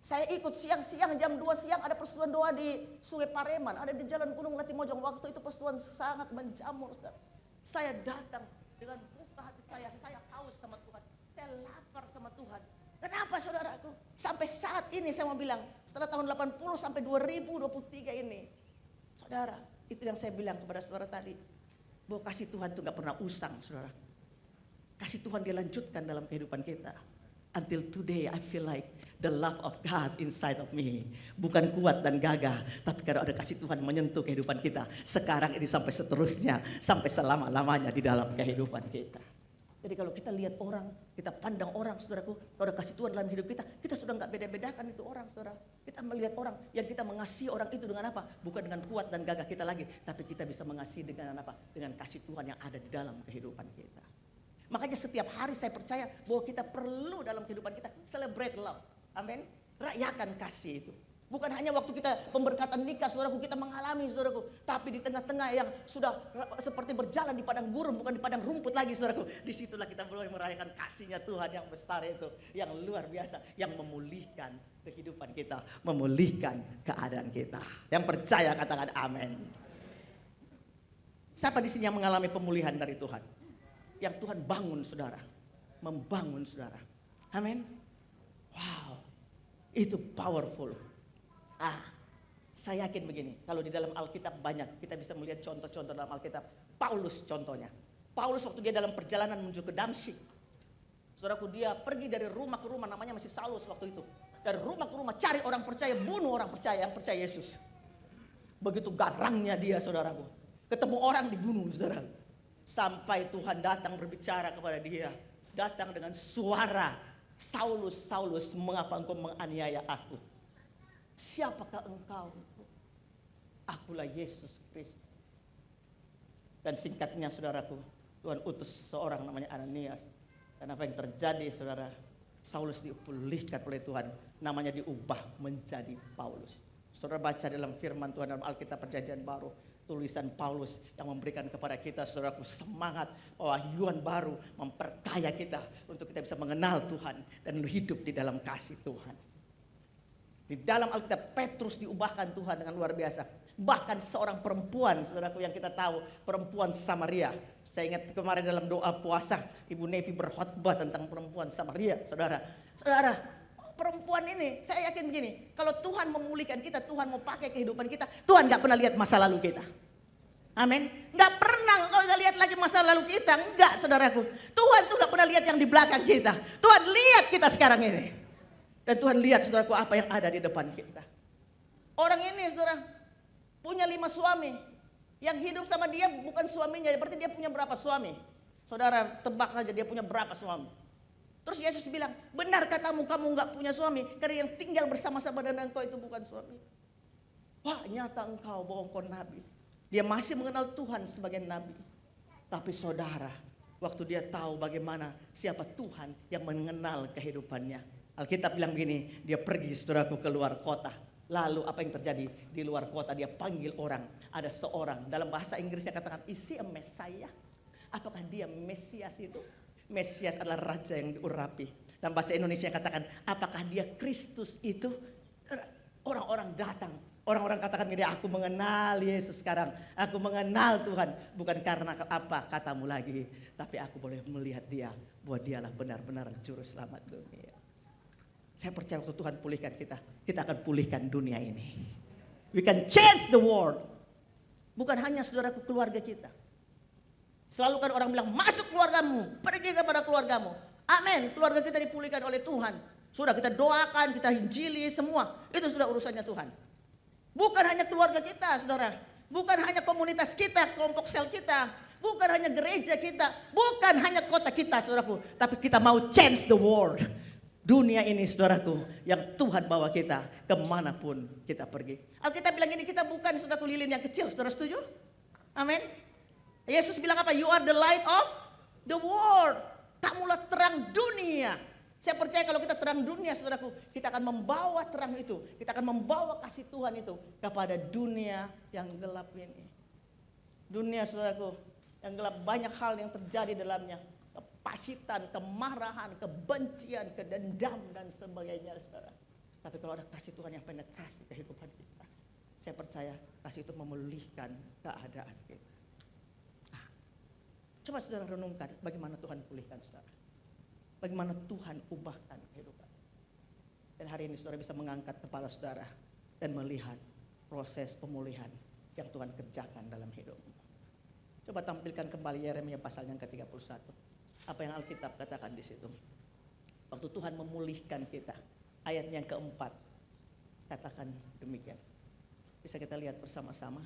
Saya ikut siang-siang jam 2 siang ada persekutuan doa di Sungai Pareman, ada di Jalan Gunung Latimojong. Waktu itu persekutuan sangat menjamur, saudara. Saya datang dengan buka hati saya haus sama Tuhan. Saya lapar sama Tuhan. Kenapa saudaraku? Sampai saat ini saya mau bilang, setelah tahun 80 sampai 2023 ini. Saudara, itu yang saya bilang kepada saudara tadi. Bahwa kasih Tuhan itu gak pernah usang, saudara. Kasih Tuhan dia lanjutkan dalam kehidupan kita. Until today I feel like the love of God inside of me. Bukan kuat dan gagah, tapi karena ada kasih Tuhan menyentuh kehidupan kita. Sekarang ini sampai seterusnya, sampai selama-lamanya di dalam kehidupan kita. Jadi kalau kita lihat orang, kita pandang orang, saudaraku, kalau ada kasih Tuhan dalam hidup kita, kita sudah gak beda-bedakan itu orang, saudara. Kita melihat orang, yang kita mengasihi orang itu dengan apa? Bukan dengan kuat dan gagah kita lagi, tapi kita bisa mengasihi dengan apa? Dengan kasih Tuhan yang ada di dalam kehidupan kita. Makanya setiap hari saya percaya bahwa kita perlu dalam kehidupan kita celebrate love. Amin. Rayakan kasih itu. Bukan hanya waktu kita pemberkatan nikah, saudaraku, kita mengalami, saudaraku. Tapi di tengah-tengah yang sudah seperti berjalan di padang gurun, bukan di padang rumput lagi, saudaraku. Disitulah kita mulai merayakan kasihnya Tuhan yang besar itu. Yang luar biasa. Yang memulihkan kehidupan kita. Memulihkan keadaan kita. Yang percaya katakan amin. Siapa di sini yang mengalami pemulihan dari Tuhan? Yang Tuhan bangun, saudara. Membangun, saudara. Amin. Wow. Itu powerful. Saya yakin begini. Kalau di dalam Alkitab banyak. Kita bisa melihat contoh-contoh dalam Alkitab. Paulus contohnya. Paulus waktu dia dalam perjalanan menuju ke Damsyik. Saudaraku, dia pergi dari rumah ke rumah. Namanya masih Saulus waktu itu. Dari rumah ke rumah cari orang percaya. Bunuh orang percaya yang percaya Yesus. Begitu garangnya dia, saudaraku. Ketemu orang dibunuh, saudara. Sampai Tuhan datang berbicara kepada dia. Datang dengan suara, Saulus, Saulus, mengapa engkau menganiaya aku? Siapakah engkau? Akulah Yesus Kristus. Dan singkatnya, saudaraku, Tuhan utus seorang namanya Ananias. Dan apa yang terjadi, saudara? Saulus dipulihkan oleh Tuhan. Namanya diubah menjadi Paulus. Saudara baca dalam firman Tuhan dalam Alkitab Perjanjian Baru. Tulisan Paulus yang memberikan kepada kita, saudaraku, semangat wahyuan baru memperkaya kita untuk kita bisa mengenal Tuhan dan hidup di dalam kasih Tuhan. Di dalam Alkitab Petrus diubahkan Tuhan dengan luar biasa. Bahkan seorang perempuan, saudaraku, yang kita tahu, perempuan Samaria. Saya ingat kemarin dalam doa puasa Ibu Nevi berkhotbah tentang perempuan Samaria, saudara. Saudara, perempuan ini, saya yakin begini, kalau Tuhan memulihkan kita, Tuhan mau pakai kehidupan kita, Tuhan gak pernah lihat masa lalu kita. Amin. Gak pernah engkau lihat lagi masa lalu kita. Enggak, saudaraku. Tuhan tuh gak pernah lihat yang di belakang kita. Tuhan lihat kita sekarang ini. Dan Tuhan lihat, saudaraku, apa yang ada di depan kita. Orang ini, saudara, punya 5 suami. Yang hidup sama dia bukan suaminya, berarti dia punya berapa suami? Saudara, tebak saja dia punya berapa suami. Terus Yesus bilang, benar katamu kamu gak punya suami, karena yang tinggal bersama-sama dengan engkau itu bukan suami. Wah, nyata engkau bahwa engkau nabi. Dia masih mengenal Tuhan sebagai nabi. Tapi saudara, waktu dia tahu bagaimana siapa Tuhan yang mengenal kehidupannya. Alkitab bilang begini, dia pergi, saudaraku, ke luar kota. Lalu apa yang terjadi? Di luar kota dia panggil orang. Ada seorang, dalam bahasa Inggrisnya katakan, is he a Messiah? Apakah dia Mesias itu? Mesias adalah raja yang diurapi. Dalam bahasa Indonesia katakan, apakah dia Kristus itu? Orang-orang datang. Orang-orang katakan gini, aku mengenal Yesus sekarang. Aku mengenal Tuhan. Bukan karena apa katamu lagi. Tapi aku boleh melihat dia. Bahwa dialah benar-benar juru selamat dunia. Saya percaya waktu Tuhan pulihkan kita. Kita akan pulihkan dunia ini. We can change the world. Bukan hanya saudaraku, keluarga kita. Selalu kan orang bilang, masuk keluargamu. Pergi kepada keluargamu. Amin. Keluarga kita dipulihkan oleh Tuhan. Sudah kita doakan, kita injili semua. Itu sudah urusannya Tuhan. Bukan hanya keluarga kita, saudara. Bukan hanya komunitas kita, kelompok sel kita. Bukan hanya gereja kita. Bukan hanya kota kita, saudaraku. Tapi kita mau change the world. dunia ini saudaraku yang Tuhan bawa kita kemanapun kita pergi. Alkitab bilang ini, kita bukan saudaraku lilin yang kecil, saudara setuju? Amin. Yesus bilang apa? You are the light of the world. Kamulah terang dunia. Saya percaya kalau kita terang dunia saudaraku, kita akan membawa terang itu. Kita akan membawa kasih Tuhan itu kepada dunia yang gelap ini. Dunia saudaraku yang gelap, banyak hal yang terjadi dalamnya. Kepahitan, kemarahan, kebencian, kedendam dan sebagainya saudara. Tapi kalau ada kasih Tuhan yang penetrasi kehidupan kita, saya percaya kasih itu memulihkan keadaan kita. Coba saudara renungkan bagaimana Tuhan pulihkan saudara. Bagaimana Tuhan ubahkan kehidupan. Dan hari ini saudara bisa mengangkat kepala saudara dan melihat proses pemulihan yang Tuhan kerjakan dalam hidupmu. Coba tampilkan kembali Yeremia pasal yang ke-31. Apa yang Alkitab katakan di situ. Waktu Tuhan memulihkan kita. Ayat yang keempat. Katakan demikian. Bisa kita lihat bersama-sama.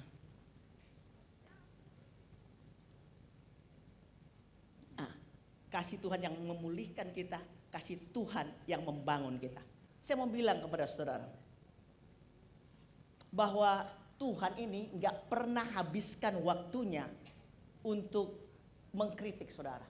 Kasih Tuhan yang memulihkan kita, kasih Tuhan yang membangun kita. Saya mau bilang kepada saudara, bahwa Tuhan ini gak pernah habiskan waktunya untuk mengkritik saudara.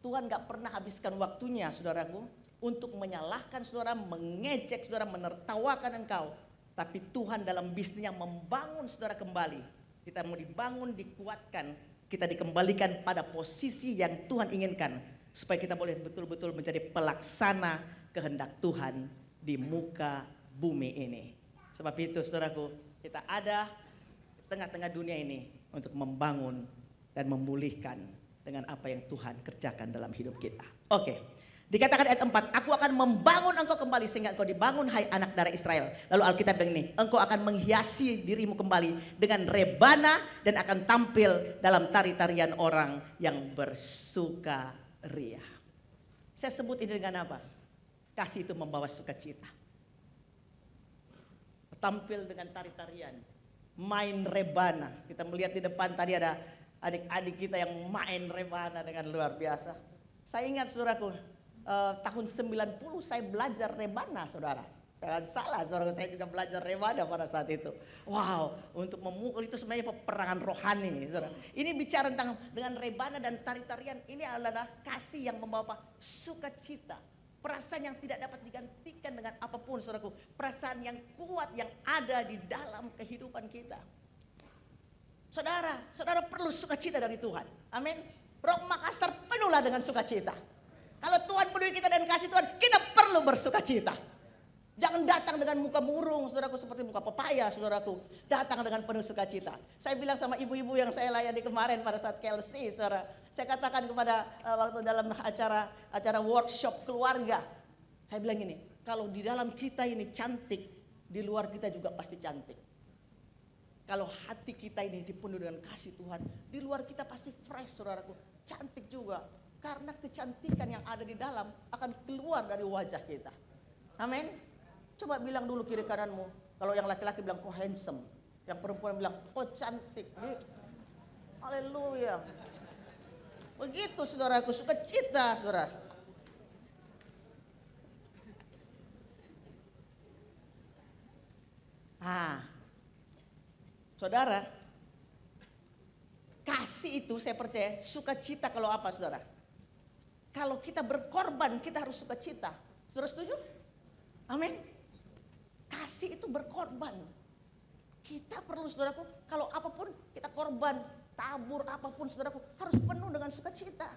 Tuhan gak pernah habiskan waktunya saudaraku untuk menyalahkan saudara, mengejek saudara, menertawakan engkau. Tapi Tuhan dalam bisnisnya membangun saudara kembali. Kita mau dibangun, dikuatkan. Kita dikembalikan pada posisi yang Tuhan inginkan. Supaya kita boleh betul-betul menjadi pelaksana kehendak Tuhan di muka bumi ini. Sebab itu saudaraku, kita ada di tengah-tengah dunia ini untuk membangun dan memulihkan dengan apa yang Tuhan kerjakan dalam hidup kita. Oke. Dikatakan ayat 4, aku akan membangun engkau kembali sehingga engkau dibangun hai anak darah Israel. Lalu Alkitab bilang ini, engkau akan menghiasi dirimu kembali dengan rebana dan akan tampil dalam tari-tarian orang yang bersuka ria. Saya sebut ini dengan apa? Kasih itu membawa sukacita. Tampil dengan tari-tarian, main rebana. Kita melihat di depan tadi ada adik-adik kita yang main rebana dengan luar biasa. Saya ingat saudaraku, tahun 90 saya belajar rebana saudara. Jangan salah saudara, saya juga belajar rebana pada saat itu. Wow, untuk memukul itu sebenarnya peperangan rohani saudara. Ini bicara tentang dengan rebana dan tari-tarian, ini adalah kasih yang membawa sukacita. Perasaan yang tidak dapat digantikan dengan apapun saudaraku. Perasaan yang kuat yang ada di dalam kehidupan kita. Saudara perlu sukacita dari Tuhan. Amin. Rock Makassar penuhlah dengan sukacita. Kalau Tuhan penuhi kita dan kasih Tuhan, kita perlu bersukacita. Jangan datang dengan muka murung, saudaraku, seperti muka pepaya, saudaraku. Datang dengan penuh sukacita. Saya bilang sama ibu-ibu yang saya layani kemarin pada saat KLC, saudara. Saya katakan kepada waktu dalam acara workshop keluarga. Saya bilang gini, kalau di dalam kita ini cantik, di luar kita juga pasti cantik. Kalau hati kita ini dipenuhi dengan kasih Tuhan, di luar kita pasti fresh, saudaraku. Cantik juga. Karena kecantikan yang ada di dalam akan keluar dari wajah kita. Amin. Coba bilang dulu kiri kananmu. Kalau yang laki-laki bilang kok handsome. Yang perempuan bilang kok cantik. Haleluya. Begitu saudaraku, sukacita saudara. Saudara, kasih itu saya percaya sukacita kalau apa saudara? Kalau kita berkorban, kita harus sukacita. Saudara setuju? Amin. Kasih itu berkorban. Kita perlu saudaraku, kalau apapun kita korban, tabur apapun saudaraku, harus penuh dengan sukacita.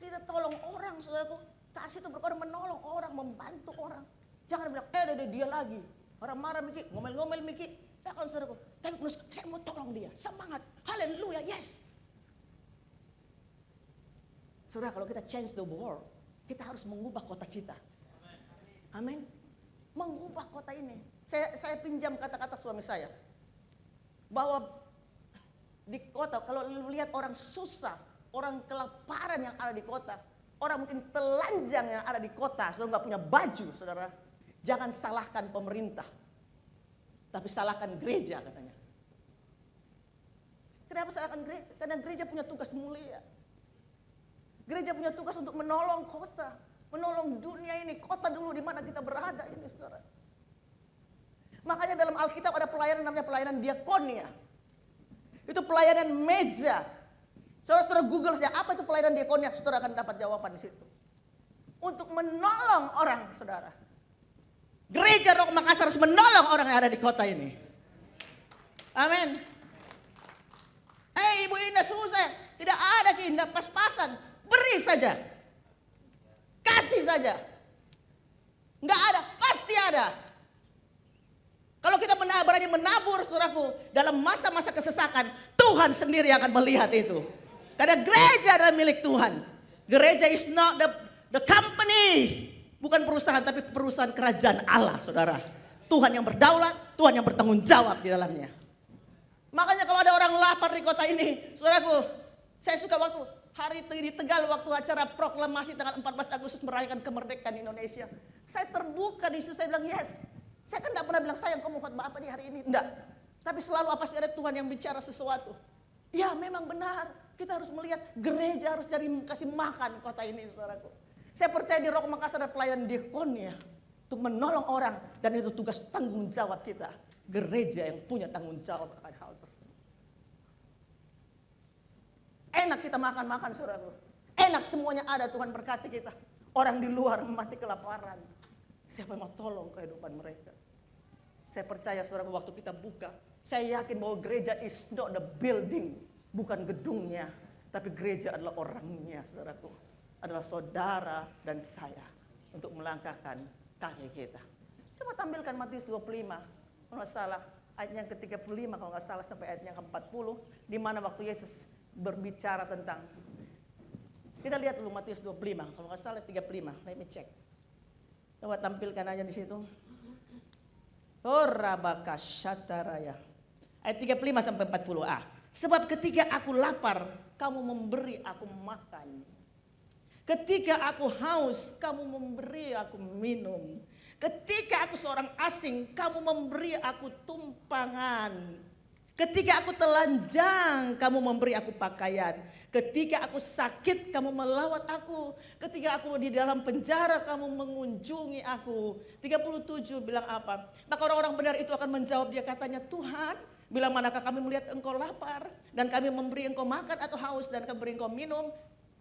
Kita tolong orang saudaraku, kasih itu berkorban, menolong orang, membantu orang. Jangan bilang, dia lagi. Orang marah Miki, ngomel-ngomel Miki. Takkan saudaraku, tapi saya mau tolong dia, semangat, haleluya, yes. Saudara, kalau kita change the world, kita harus mengubah kota kita. Amin. Mengubah kota ini. Saya pinjam kata-kata suami saya. Bahwa di kota, kalau lihat orang susah, orang kelaparan yang ada di kota, orang mungkin telanjang yang ada di kota, saudara nggak punya baju, saudara. Jangan salahkan pemerintah. Tapi salahkan gereja katanya. Kenapa salahkan gereja? Karena gereja punya tugas mulia. Gereja punya tugas untuk menolong kota, menolong dunia ini, kota dulu di mana kita berada ini, saudara. Makanya dalam Alkitab ada pelayanan namanya pelayanan diakonia. Itu pelayanan meja. Saudara Google saja apa itu pelayanan diakonia, saudara akan dapat jawaban di situ. Untuk menolong orang, saudara. Gereja Rock Makassar harus menolong orang yang ada di kota ini. Amin. Ibu Indah susah, tidak ada keindah pas-pasan. Beri saja. Kasih saja. Enggak ada, pasti ada. Kalau kita berani menabur, saudaraku, dalam masa-masa kesesakan, Tuhan sendiri akan melihat itu. Karena gereja adalah milik Tuhan. Gereja is not the company. Bukan perusahaan, tapi perusahaan kerajaan Allah, saudara. Tuhan yang berdaulat, Tuhan yang bertanggung jawab di dalamnya. Makanya kalau ada orang lapar di kota ini, saudaraku, saya suka waktu hari di Tegal, waktu acara proklamasi tanggal 14 Agustus merayakan kemerdekaan Indonesia. Saya terbuka di situ, saya bilang yes. Saya kan tidak pernah bilang sayang kamu khotbah apa di hari ini. Enggak. Tapi selalu apa sih ada Tuhan yang bicara sesuatu. Ya memang benar. Kita harus melihat gereja harus cari kasih makan kota ini, saudaraku. Saya percaya di Rock Makassar ada pelayanan diakonia untuk menolong orang. Dan itu tugas tanggung jawab kita. Gereja yang punya tanggung jawab akan hal tersebut. Enak kita makan-makan, saudaraku. Enak semuanya ada, Tuhan berkati kita. Orang di luar mati kelaparan. Siapa yang mau tolong kehidupan mereka? Saya percaya, saudaraku, waktu kita buka, saya yakin bahwa gereja is not the building, bukan gedungnya, tapi gereja adalah orangnya, saudaraku. Adalah saudara dan saya untuk melangkahkan kaki kita. Coba tampilkan Matius 25, kalau nggak salah ayat yang ke-35 kalau nggak salah sampai ayat yang ke-40, di mana waktu Yesus berbicara tentang, kita lihat dulu Matius 25, kalau nggak salah 35, let me check. Coba tampilkan aja di situ. Orabaka syataraya. Ayat 35 sampai 40a. Sebab ketika aku lapar, kamu memberi aku makan. Ketika aku haus, kamu memberi aku minum. Ketika aku seorang asing, kamu memberi aku tumpangan. Ketika aku telanjang, kamu memberi aku pakaian. Ketika aku sakit, kamu melawat aku. Ketika aku di dalam penjara, kamu mengunjungi aku. 37 bilang apa? Maka orang-orang benar itu akan menjawab, dia katanya, Tuhan, bila manakah kami melihat engkau lapar, dan kami memberi engkau makan atau haus, dan kami beri engkau minum,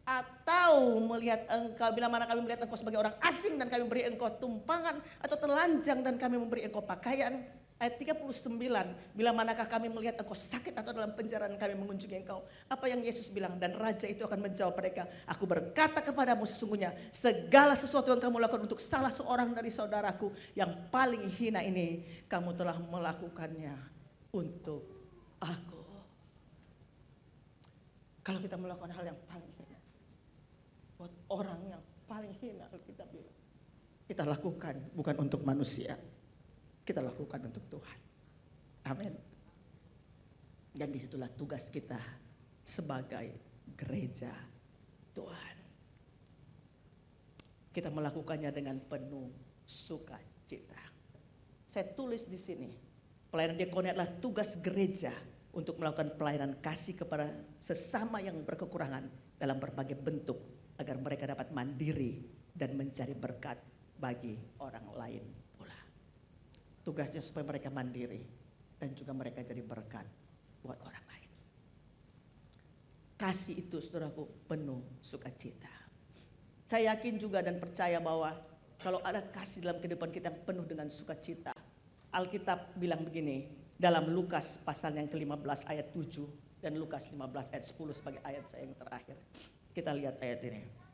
atau melihat engkau, bila mana kami melihat engkau sebagai orang asing, dan kami beri engkau tumpangan, atau telanjang, dan kami memberi engkau pakaian. Ayat 39, bila manakah kami melihat engkau sakit atau dalam penjara dan kami mengunjungi engkau. Apa yang Yesus bilang? Dan Raja itu akan menjawab mereka, aku berkata kepadamu sesungguhnya, segala sesuatu yang kamu lakukan untuk salah seorang dari saudaraku yang paling hina ini, kamu telah melakukannya untuk aku. Kalau kita melakukan hal yang paling hina, buat orang yang paling hina, kita bilang, kita lakukan bukan untuk manusia. Kita lakukan untuk Tuhan. Amin. Dan disitulah tugas kita sebagai gereja Tuhan. Kita melakukannya dengan penuh sukacita. Saya tulis di sini, pelayanan diakonia adalah tugas gereja untuk melakukan pelayanan kasih kepada sesama yang berkekurangan dalam berbagai bentuk agar mereka dapat mandiri dan mencari berkat bagi orang lain. Tugasnya supaya mereka mandiri dan juga mereka jadi berkat buat orang lain. Kasih itu, saudaraku, penuh sukacita. Saya yakin juga dan percaya bahwa kalau ada kasih dalam kehidupan kita yang penuh dengan sukacita, Alkitab bilang begini dalam Lukas pasal yang ke-15 ayat 7 dan Lukas 15 ayat 10 sebagai ayat saya yang terakhir. Kita lihat ayat ini.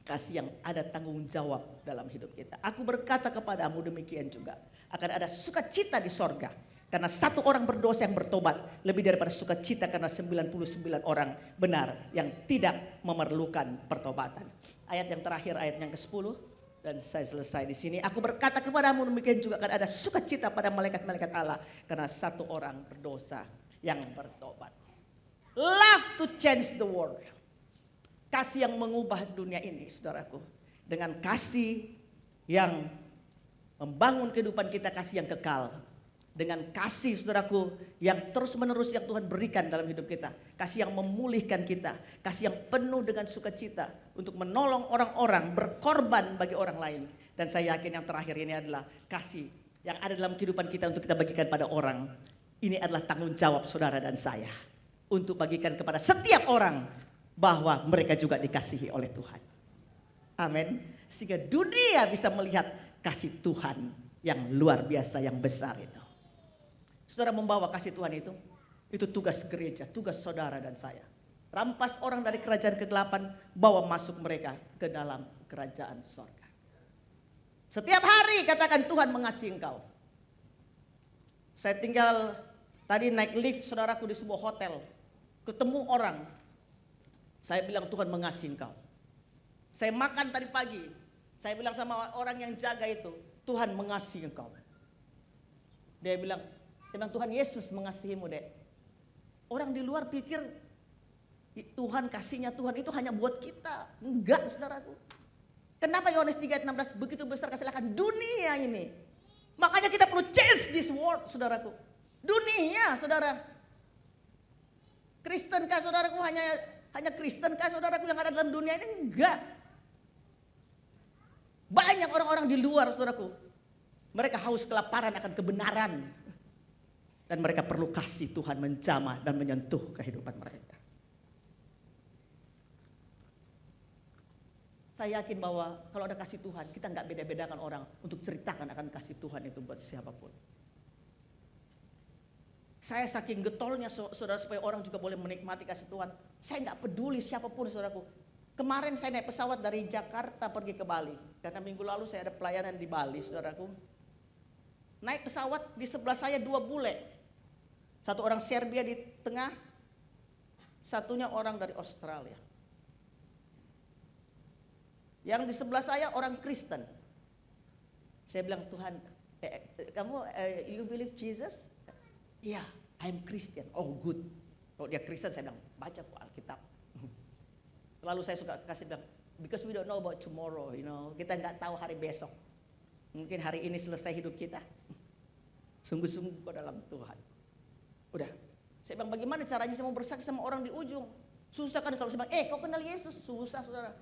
Kasih yang ada tanggung jawab dalam hidup kita. Aku berkata kepadamu demikian juga. Akan ada sukacita di sorga. Karena satu orang berdosa yang bertobat. Lebih daripada sukacita karena 99 orang benar. Yang tidak memerlukan pertobatan. Ayat yang terakhir, ayat yang ke-10. Dan saya selesai di sini. Aku berkata kepadamu demikian juga akan ada sukacita pada malaikat-malaikat Allah. Karena satu orang berdosa yang bertobat. Love to change the world. Kasih yang mengubah dunia ini, saudaraku. Dengan kasih yang membangun kehidupan kita, kasih yang kekal. dengan kasih saudaraku yang terus menerus yang Tuhan berikan dalam hidup kita. Kasih yang memulihkan kita, kasih yang penuh dengan sukacita untuk menolong orang-orang, berkorban bagi orang lain. Dan saya yakin yang terakhir ini adalah kasih yang ada dalam kehidupan kita untuk kita bagikan pada orang. Ini adalah tanggung jawab saudara dan saya untuk bagikan kepada setiap orang bahwa mereka juga dikasihi oleh Tuhan. Amin. Sehingga dunia bisa melihat kasih Tuhan yang luar biasa, yang besar itu. Saudara membawa kasih Tuhan itu tugas gereja, tugas saudara dan saya. Rampas orang dari kerajaan kegelapan, bawa masuk mereka ke dalam kerajaan sorga. Setiap hari katakan Tuhan mengasihi engkau. Saya tinggal tadi naik lift saudaraku di sebuah hotel. Ketemu orang. Saya bilang Tuhan mengasihi engkau. Saya makan tadi pagi. Saya bilang sama orang yang jaga itu, Tuhan mengasihi engkau. Dia bilang Tuhan Yesus mengasihimu, Dek. Orang di luar pikir Tuhan, kasihnya Tuhan itu hanya buat kita. Enggak, saudaraku. Kenapa Yohanes 3:16 begitu besar kasih akan dunia ini? Makanya kita perlu change this world, saudaraku. Dunia, saudara. Kristenkah saudaraku hanya Kristenkah saudaraku yang ada dalam dunia ini? Enggak. Banyak orang-orang di luar, saudaraku. Mereka haus kelaparan akan kebenaran. Dan mereka perlu kasih Tuhan menjamah dan menyentuh kehidupan mereka. Saya yakin bahwa kalau ada kasih Tuhan, kita nggak beda-bedakan orang untuk ceritakan akan kasih Tuhan itu buat siapapun. Saya saking getolnya saudara supaya orang juga boleh menikmati kasih Tuhan. Saya nggak peduli siapapun saudaraku. Kemarin saya naik pesawat dari Jakarta pergi ke Bali. Karena minggu lalu saya ada pelayanan di Bali saudaraku. Naik pesawat di sebelah saya 2 bule. Satu orang Serbia di tengah. Satunya orang dari Australia. Yang di sebelah saya orang Kristen. Saya bilang Tuhan, kamu you believe Jesus? Iya, I'm Christian. Oh good. Kalau dia Kristen saya bilang baca kok Alkitab. Lalu saya suka kasih bilang, because we don't know about tomorrow, you know. Kita nggak tahu hari besok. Mungkin hari ini selesai hidup kita. Sungguh-sungguh dalam Tuhan. Udah. Saya bilang bagaimana caranya saya mau bersaksi sama orang di ujung. Susah kan kalau saya bilang, kau kenal Yesus? Susah saudara.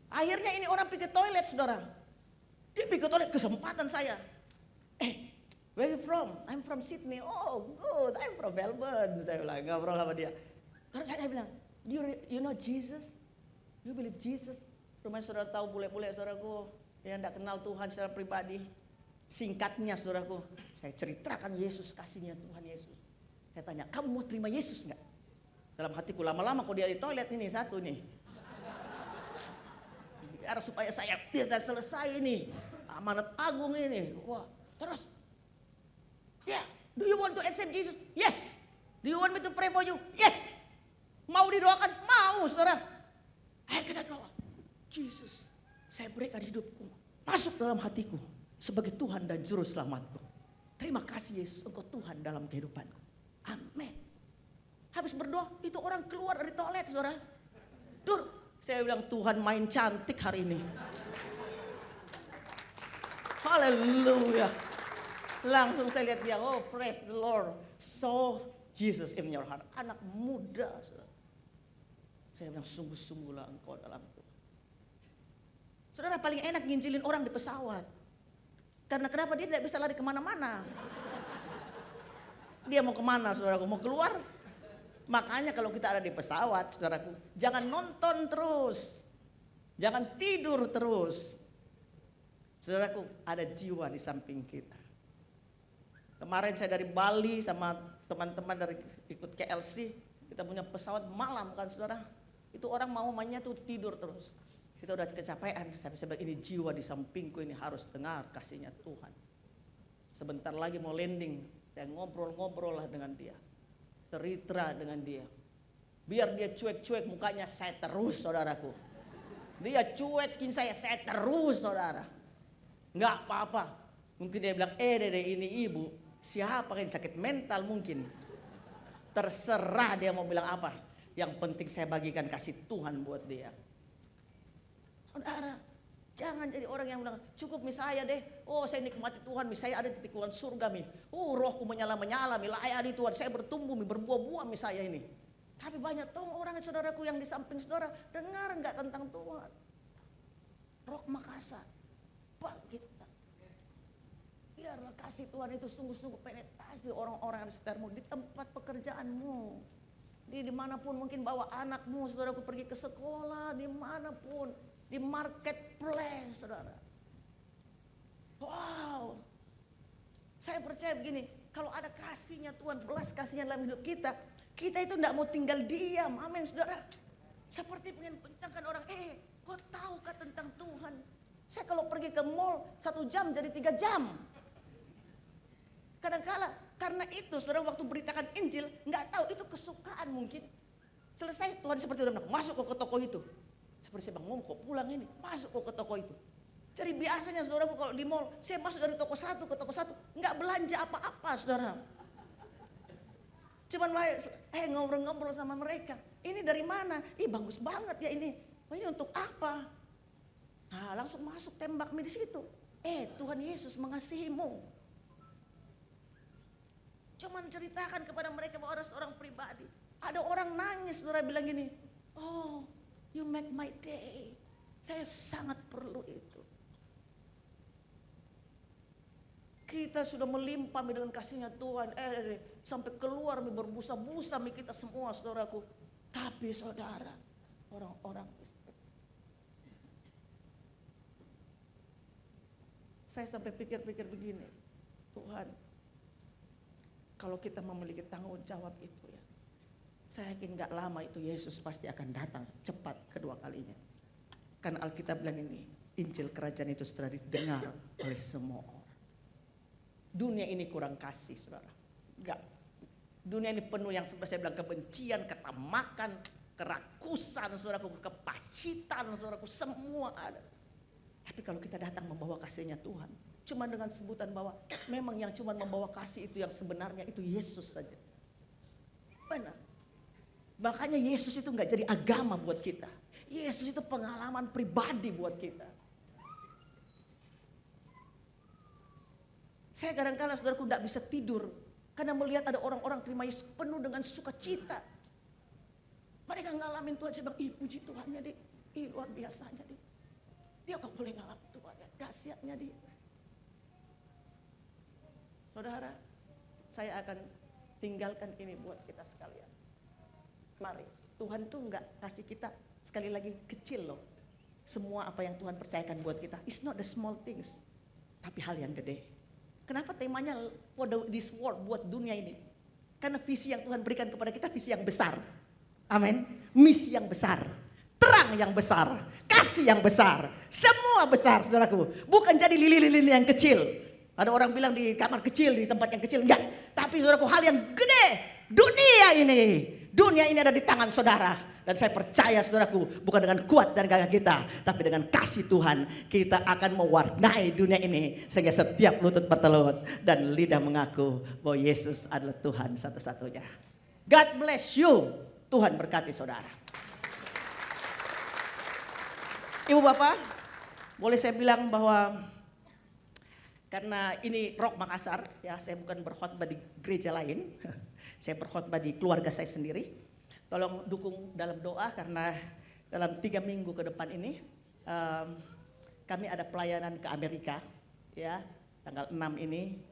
Akhirnya ini orang pergi ke toilet saudara. Dia pergi ke toilet, kesempatan saya. Where you from? I'm from Sydney. Oh good, I'm from Melbourne. Saya bilang, ngobrol sama dia. Karena saya bilang, you know Jesus? You believe Jesus? Rumah saudara tahu bule-bule saudaraku yang tidak kenal Tuhan secara pribadi. Singkatnya saudaraku, saya ceritakan Yesus, kasihnya Tuhan Yesus. Saya tanya, kamu mau terima Yesus enggak? Dalam hatiku lama-lama kok dia di toilet ini satu nih. Biar supaya saya bisa selesai ini. Amanat agung ini. Wah, terus. Yeah, do you want to accept Jesus? Yes. Do you want me to pray for you? Yes. Mau didoakan? Mau, saudara. Ayo kita doa. Jesus, saya berikan hidupku. Masuk dalam hatiku sebagai Tuhan dan Juru Selamatku. Terima kasih Yesus, Engkau Tuhan dalam kehidupanku. Amin. Habis berdoa, itu orang keluar dari toilet, saudara. Duduk. Saya bilang Tuhan main cantik hari ini. Haleluya. Langsung saya lihat dia, oh praise the Lord. So Jesus in your heart. Anak muda, saudara. Saya bilang sungguh-sungguhlah engkau dalam Tuhan. Saudara paling enak nginjilin orang di pesawat. Karena kenapa dia tidak bisa lari kemana-mana. Dia mau kemana saudaraku? Mau keluar? Makanya kalau kita ada di pesawat saudaraku, jangan nonton terus. Jangan tidur terus. Saudaraku, ada jiwa di samping kita. Kemarin saya dari Bali sama teman-teman dari ikut KLC. Kita punya pesawat malam kan saudara. Itu orang mau mainnya tuh tidur terus. Kita udah kecapean. Saya bilang ini jiwa di sampingku ini harus dengar kasihnya Tuhan. Sebentar lagi mau landing. Saya ngobrol-ngobrol lah dengan dia. Cerita dengan dia. Biar dia cuek-cuek mukanya saya terus saudaraku. Dia cuekin saya terus saudara. Nggak apa-apa. Mungkin dia bilang, dede ini ibu. Siapa yang sakit mental mungkin. Terserah dia mau bilang apa. Yang penting saya bagikan kasih Tuhan buat dia. Saudara, Jangan jadi orang yang bilang, cukup mi saya deh. Oh saya nikmati Tuhan, mi saya ada di tikungan surga mi. Oh rohku menyala-menyala, mi layani Tuhan. Saya bertumbuh, mi berbuah-buah mi saya ini. Tapi banyak orang saudaraku yang di samping saudara, dengar enggak tentang Tuhan. Rock Makassar, Pak kita. Biarlah kasih Tuhan itu sungguh-sungguh penetrasi orang-orang di sekitarmu, di tempat pekerjaanmu. Dimanapun mungkin bawa anakmu, saudaraku pergi ke sekolah, dimanapun. Di marketplace, saudara. Wow. Saya percaya begini, kalau ada kasihnya Tuhan, belas kasihnya dalam hidup kita, kita itu tidak mau tinggal diam. Amin, saudara. Seperti pengen kencangkan orang, kau tahukah tentang Tuhan? Saya kalau pergi ke mall 1 jam jadi 3 jam. Kadang-kala karena itu, saudara, waktu beritakan Injil, nggak tahu itu kesukaan mungkin. Selesai Tuhan seperti udah bilang, masuk kok ke toko itu. Seperti saya Bang kok pulang ini, masuk kok ke toko itu. Jadi biasanya saudara kalau di mall, saya masuk dari toko satu ke toko satu, nggak belanja apa-apa saudara. Cuman ngobrol-ngobrol sama mereka. Ini dari mana? Ih bagus banget ya ini. Oh, ini untuk apa? Nah, langsung masuk tembak di situ. Tuhan Yesus mengasihimu. Cuman ceritakan kepada mereka bahwa ada seorang pribadi. Ada orang nangis, saudara bilang gini, oh you make my day. Saya sangat perlu itu. Kita sudah melimpah dengan kasihnya Tuhan. Sampai keluar berbusa-busa kita semua saudaraku. Tapi saudara, orang-orang saya sampai pikir-pikir begini. Tuhan, kalau kita memiliki tanggung jawab itu ya, saya yakin gak lama itu Yesus pasti akan datang cepat kedua kalinya. Karena Alkitab bilang ini, Injil kerajaan itu sudah didengar oleh semua orang. Dunia ini kurang kasih saudara. Enggak. Dunia ini penuh yang seperti saya bilang kebencian, ketamakan, kerakusan saudaraku, kepahitan saudaraku, semua ada. Tapi kalau kita datang membawa kasihnya Tuhan, cuma dengan sebutan bahwa memang yang cuma membawa kasih itu yang sebenarnya itu Yesus saja. Benar. Makanya Yesus itu nggak jadi agama buat kita. Yesus itu pengalaman pribadi buat kita. Saya kadang-kadang saudaraku tidak bisa tidur karena melihat ada orang-orang terima Yesus penuh dengan sukacita. Mereka ngalamin Tuhan, saya bilang, puji Tuhannya deh, luar biasanya deh. Dia kok boleh ngalamin Tuhan ya, dahsyatnya dia. Saudara, saya akan tinggalkan ini buat kita sekalian. Mari, Tuhan tuh enggak kasih kita sekali lagi kecil loh. Semua apa yang Tuhan percayakan buat kita, it's not the small things, tapi hal yang gede. Kenapa temanya for this world, buat dunia ini? Karena visi yang Tuhan berikan kepada kita visi yang besar. Amin. Misi yang besar, terang yang besar, kasih yang besar, semua besar saudaraku. Bukan jadi lilin-lilin yang kecil. Ada orang bilang di kamar kecil, di tempat yang kecil, enggak. Tapi saudaraku hal yang gede, dunia ini ada di tangan saudara. Dan saya percaya saudaraku, bukan dengan kuat dan gagah kita, tapi dengan kasih Tuhan, kita akan mewarnai dunia ini. Sehingga setiap lutut bertelut dan lidah mengaku bahwa Yesus adalah Tuhan satu-satunya. God bless you. Tuhan berkati saudara. Ibu Bapak, boleh saya bilang bahwa karena ini Rock Makassar, ya saya bukan berkhotbah di gereja lain, saya berkhotbah di keluarga saya sendiri. Tolong dukung dalam doa karena dalam 3 minggu ke depan ini kami ada pelayanan ke Amerika, ya tanggal 6 ini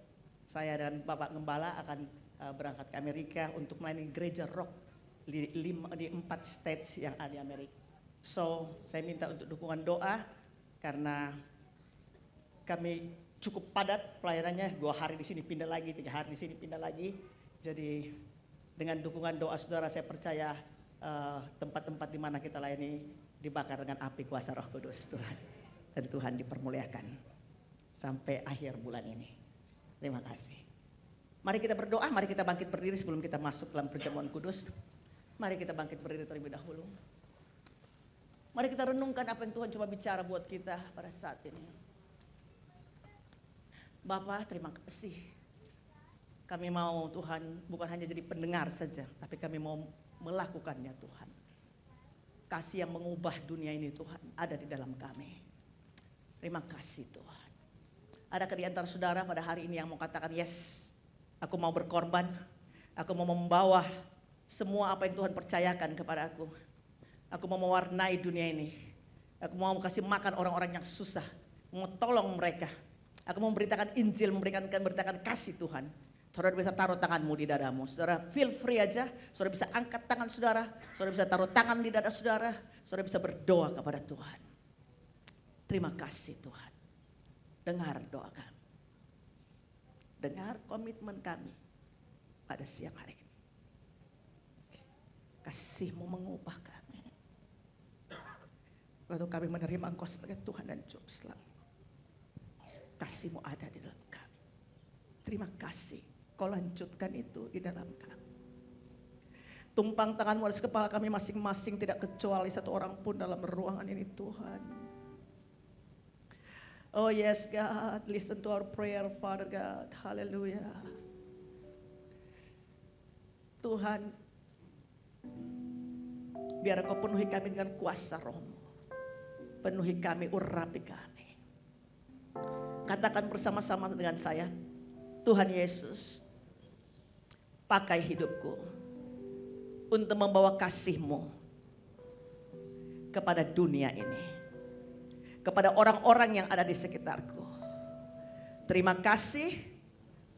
saya dan Bapak Gembala akan berangkat ke Amerika untuk melayani gereja Rock di 4 states yang ada di Amerika. So saya minta untuk dukungan doa karena kami cukup padat pelayanannya, 2 hari di sini pindah lagi, 3 hari di sini pindah lagi. Jadi dengan dukungan doa saudara saya percaya tempat-tempat di mana kita layani dibakar dengan api kuasa Roh Kudus Tuhan. Dan Tuhan dipermuliakan sampai akhir bulan ini. Terima kasih. Mari kita berdoa, mari kita bangkit berdiri sebelum kita masuk dalam perjamuan kudus. Mari kita bangkit berdiri terlebih dahulu. Mari kita renungkan apa yang Tuhan coba bicara buat kita pada saat ini. Bapak, terima kasih. Kami mau Tuhan bukan hanya jadi pendengar saja, tapi kami mau melakukannya Tuhan. Kasih yang mengubah dunia ini Tuhan ada di dalam kami. Terima kasih Tuhan. Adakah di antara saudara pada hari ini yang mau katakan, yes, aku mau berkorban, aku mau membawa semua apa yang Tuhan percayakan kepada aku. Aku mau mewarnai dunia ini. Aku mau kasih makan orang-orang yang susah, mau tolong mereka. Aku mau memberitakan Injil, memberitakan kasih Tuhan. Saudara bisa taruh tanganmu di dadamu. Saudara feel free aja. Saudara bisa angkat tangan saudara. Saudara bisa taruh tangan di dada saudara. Saudara bisa berdoa kepada Tuhan. Terima kasih Tuhan. Dengar doa kami. Dengar komitmen kami pada siang hari ini. Kasih-Mu mengubah kami. Waktu kami menerima Engkau sebagai Tuhan dan Juru Selamat. Kasih-Mu ada di dalam kami. Terima kasih. Kau lanjutkan itu di dalam kami. Tumpang tangan-Mu atas kepala kami masing-masing, tidak kecuali satu orang pun dalam ruangan ini Tuhan. Oh yes God, listen to our prayer Father God. Hallelujah. Tuhan, biar Engkau penuhi kami dengan kuasa Roh-Mu. Penuhi kami, urapi kami. Katakan bersama-sama dengan saya, Tuhan Yesus, pakai hidupku untuk membawa kasih-Mu kepada dunia ini. Kepada orang-orang yang ada di sekitarku. Terima kasih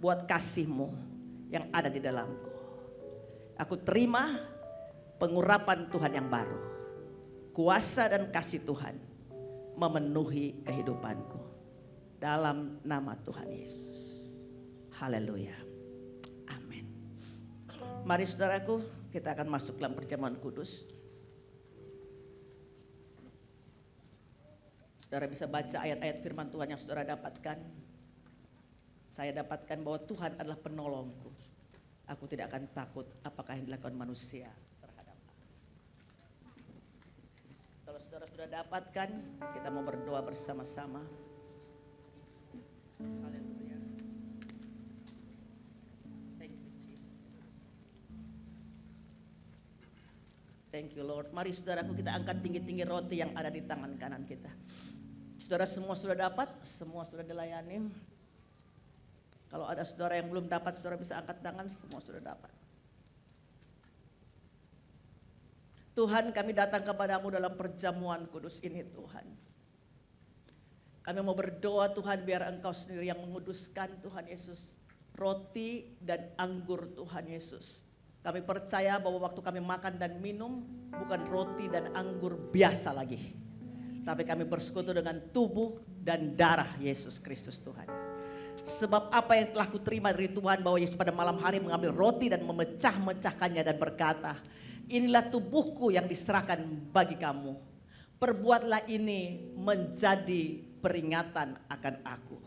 buat kasih-Mu yang ada di dalamku. Aku terima pengurapan Tuhan yang baru. Kuasa dan kasih Tuhan memenuhi kehidupanku. Dalam nama Tuhan Yesus. Haleluya. Amin. Mari saudaraku, kita akan masuk dalam perjamuan kudus. Saudara bisa baca ayat-ayat firman Tuhan yang saudara dapatkan. Saya dapatkan bahwa Tuhan adalah penolongku. Aku tidak akan takut apakah yang dilakukan manusia terhadap aku. Kalau saudara sudah dapatkan, kita mau berdoa bersama-sama. Haleluya. Thank you Jesus. Thank you Lord. Mari saudaraku, kita angkat tinggi-tinggi roti yang ada di tangan kanan kita. Saudara semua sudah dapat, semua sudah dilayani. Kalau ada saudara yang belum dapat, saudara bisa angkat tangan, semua sudah dapat. Tuhan, kami datang kepadamu dalam perjamuan kudus ini Tuhan. Kami mau berdoa Tuhan, biar Engkau sendiri yang menguduskan Tuhan Yesus. Roti dan anggur Tuhan Yesus. Kami percaya bahwa waktu kami makan dan minum, bukan roti dan anggur biasa lagi. Tapi kami bersekutu dengan tubuh dan darah Yesus Kristus Tuhan. Sebab apa yang telah kuterima dari Tuhan, bahwa Yesus pada malam hari mengambil roti dan memecah-mecahkannya dan berkata, inilah tubuhku yang diserahkan bagi kamu. Perbuatlah ini menjadi peringatan akan aku.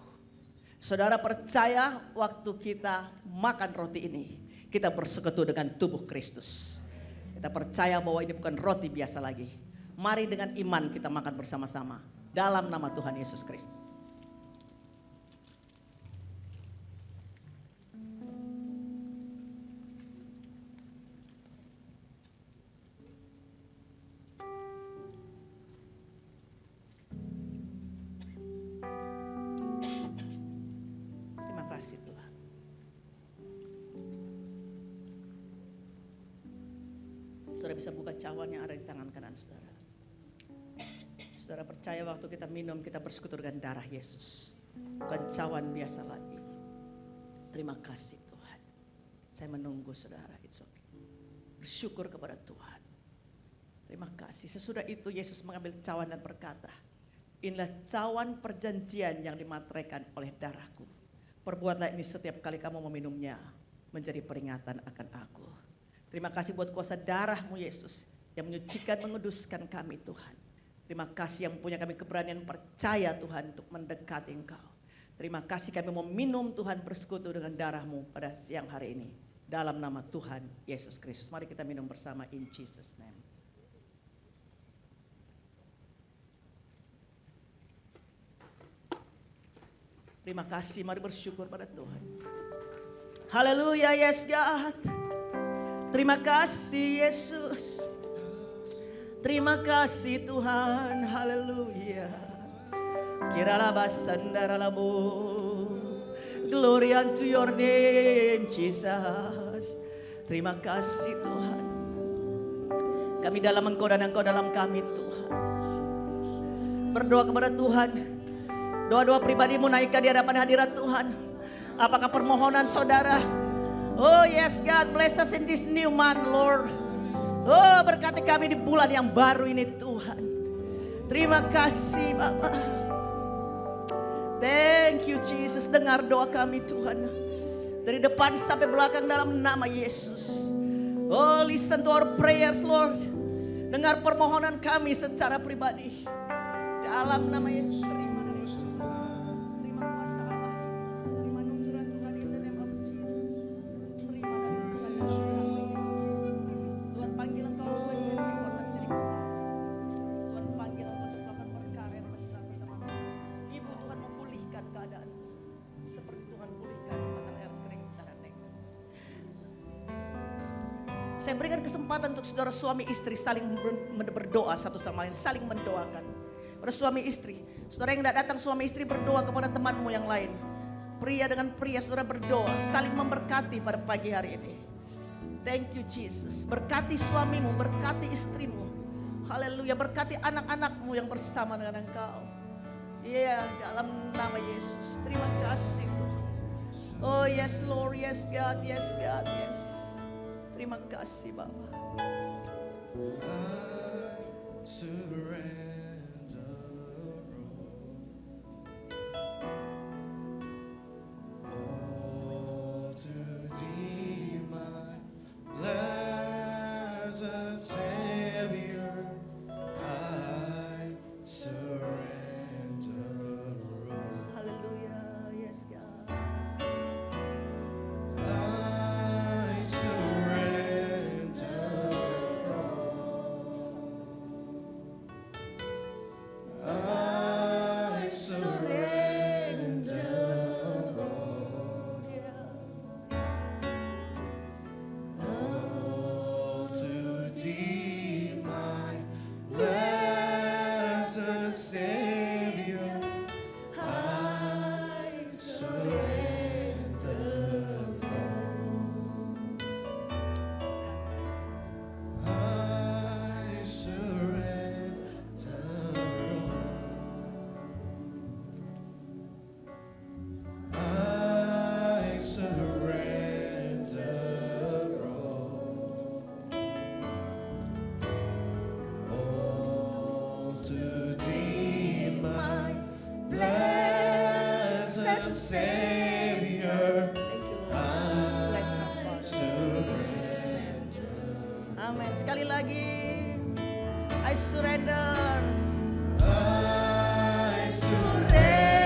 Saudara percaya waktu kita makan roti ini, kita bersekutu dengan tubuh Kristus. Kita percaya bahwa ini bukan roti biasa lagi. Mari dengan iman kita makan bersama-sama dalam nama Tuhan Yesus Kristus. Terima kasih Tuhan. Saudara bisa buka cawan yang ada di tangan kanan saudara. Saudara percaya waktu kita minum, kita bersekutu dengan darah Yesus. Bukan cawan biasa lagi. Terima kasih Tuhan. Saya menunggu saudara, it's okay. Bersyukur kepada Tuhan. Terima kasih. Sesudah itu Yesus mengambil cawan dan berkata, inilah cawan perjanjian yang dimateraikan oleh darahku. Perbuatlah ini setiap kali kamu meminumnya, menjadi peringatan akan aku. Terima kasih buat kuasa darah-Mu Yesus, yang menyucikan, menguduskan kami Tuhan. Terima kasih yang punya kami keberanian percaya Tuhan untuk mendekati Engkau. Terima kasih kami mau minum Tuhan, bersekutu dengan darah-Mu pada siang hari ini. Dalam nama Tuhan Yesus Kristus. Mari kita minum bersama in Jesus name. Terima kasih, mari bersyukur pada Tuhan. Haleluya, yes God. Terima kasih Yesus. Terima kasih Tuhan, haleluya. Kiralabasandarabu. Glory unto your name, Jesus. Terima kasih Tuhan. Kami dalam Engkau dan Engkau dalam kami Tuhan. Berdoa kepada Tuhan. Doa-doa pribadimu naikkan di hadapan hadirat Tuhan. Apakah permohonan saudara? Oh yes God, bless us in this new month Lord. Oh berkati kami di bulan yang baru ini Tuhan. Terima kasih Bapa. Thank you Jesus, dengar doa kami Tuhan. Dari depan sampai belakang dalam nama Yesus. Oh listen to our prayers Lord. Dengar permohonan kami secara pribadi. Dalam nama Yesus. Terima Yesus. Terima kuasa Allah. Terima anugerah Tuhan in the name of Jesus. Terima dan Tuhan Yesus. Tuhan panggil Engkau untuk menjadi korban dari Tuhan. Tuhan panggil Engkau untuk melakukan perkara yang besar bersama kami. Ibu Tuhan memulihkan keadaan. Seperti Tuhan pulihkan mata air kering sana Neng. Saya berikan kesempatan untuk saudara suami istri saling berdoa satu sama lain, saling mendoakan. Pada suami istri, saudara yang tidak datang suami istri berdoa kepada temanmu yang lain. Pria dengan pria saudara berdoa, saling memberkati pada pagi hari ini. Thank you Jesus. Berkati suamimu, berkati istrimu. Haleluya, berkati anak-anakmu yang bersama dengan engkau. Iya, dalam nama Yesus. Terima kasih Tuhan. Oh yes Lord, yes God, yes God, yes. Terima kasih Bapa. I surrender all to Thee, my blessed Savior. I surrender all. Haleluya, yes God. I surrender all. I surrender all. All to Thee, my blessed Savior. I surrender all. I surrender all. I surrender all to Thee, my blessed Savior. Thank you Lord. Bless our Father. In Jesus' name. Amin. Sekali lagi. I surrender. I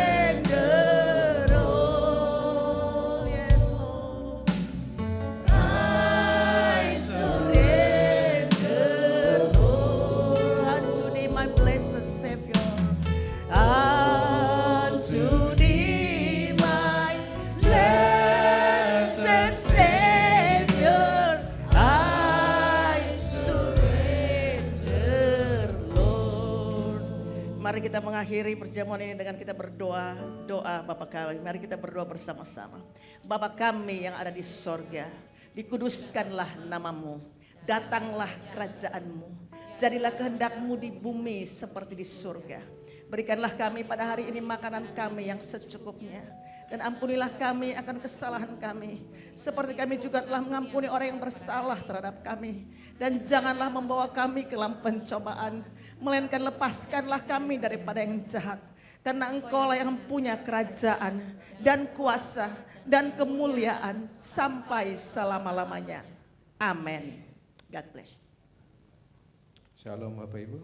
Surrender all. Yes Lord. I surrender all unto Thee, my blessed Savior. Unto Thee, my blessed Savior, I surrender, Lord. Mari kita mengakhiri perjamuan ini dengan kita berdoa, doa Bapa kami. Mari kita berdoa bersama-sama. Bapa kami yang ada di sorga, dikuduskanlah namamu, datanglah kerajaanmu, jadilah kehendak-Mu di bumi seperti di surga. Berikanlah kami pada hari ini makanan kami yang secukupnya. Dan ampunilah kami akan kesalahan kami, seperti kami juga telah mengampuni orang yang bersalah terhadap kami. Dan janganlah membawa kami ke dalam pencobaan, melainkan lepaskanlah kami daripada yang jahat. Karena Engkau-lah yang punya kerajaan dan kuasa dan kemuliaan sampai selama-lamanya. Amin. God bless. Shalom Bapak Ibu.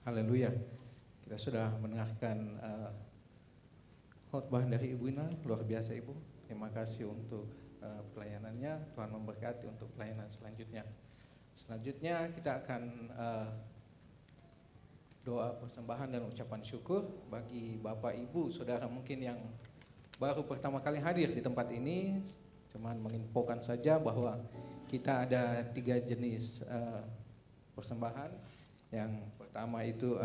Haleluya. Kita sudah mendengarkan khotbah dari Ibu Ina, luar biasa Ibu. Terima kasih untuk pelayanannya. Tuhan memberkati untuk pelayanan selanjutnya. Selanjutnya kita akan doa persembahan dan ucapan syukur bagi Bapak Ibu, Saudara mungkin yang baru pertama kali hadir di tempat ini. Cuman menginfokan saja bahwa kita ada 3 jenis persembahan. Yang pertama itu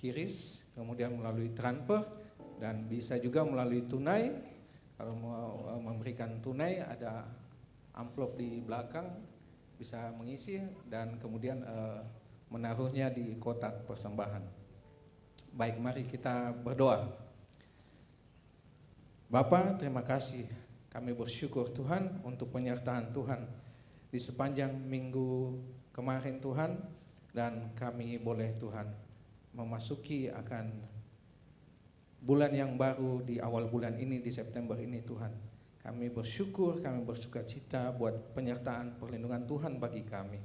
kiris, kemudian melalui transfer, dan bisa juga melalui tunai. Kalau mau memberikan tunai ada amplop di belakang, bisa mengisi dan kemudian menaruhnya di kotak persembahan. Baik, mari kita berdoa. Bapa, terima kasih. Kami bersyukur Tuhan untuk penyertaan Tuhan di sepanjang minggu kemarin Tuhan, dan kami boleh Tuhan memasuki akan bulan yang baru di awal bulan ini, di September ini Tuhan. Kami bersyukur, kami bersukacita buat penyertaan perlindungan Tuhan bagi kami.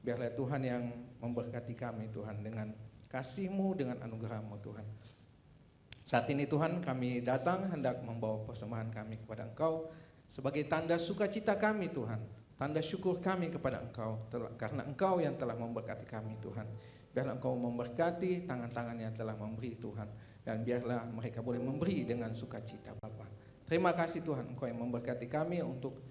Biarlah Tuhan yang memberkati kami Tuhan dengan kasih-Mu, dengan anugerah-Mu Tuhan. Saat ini Tuhan kami datang hendak membawa persembahan kami kepada Engkau sebagai tanda sukacita kami Tuhan, tanda syukur kami kepada Engkau karena Engkau yang telah memberkati kami Tuhan. Biarlah Engkau memberkati tangan-tangan yang telah memberi Tuhan, dan biarlah mereka boleh memberi dengan sukacita Bapa. Terima kasih Tuhan, Engkau yang memberkati kami untuk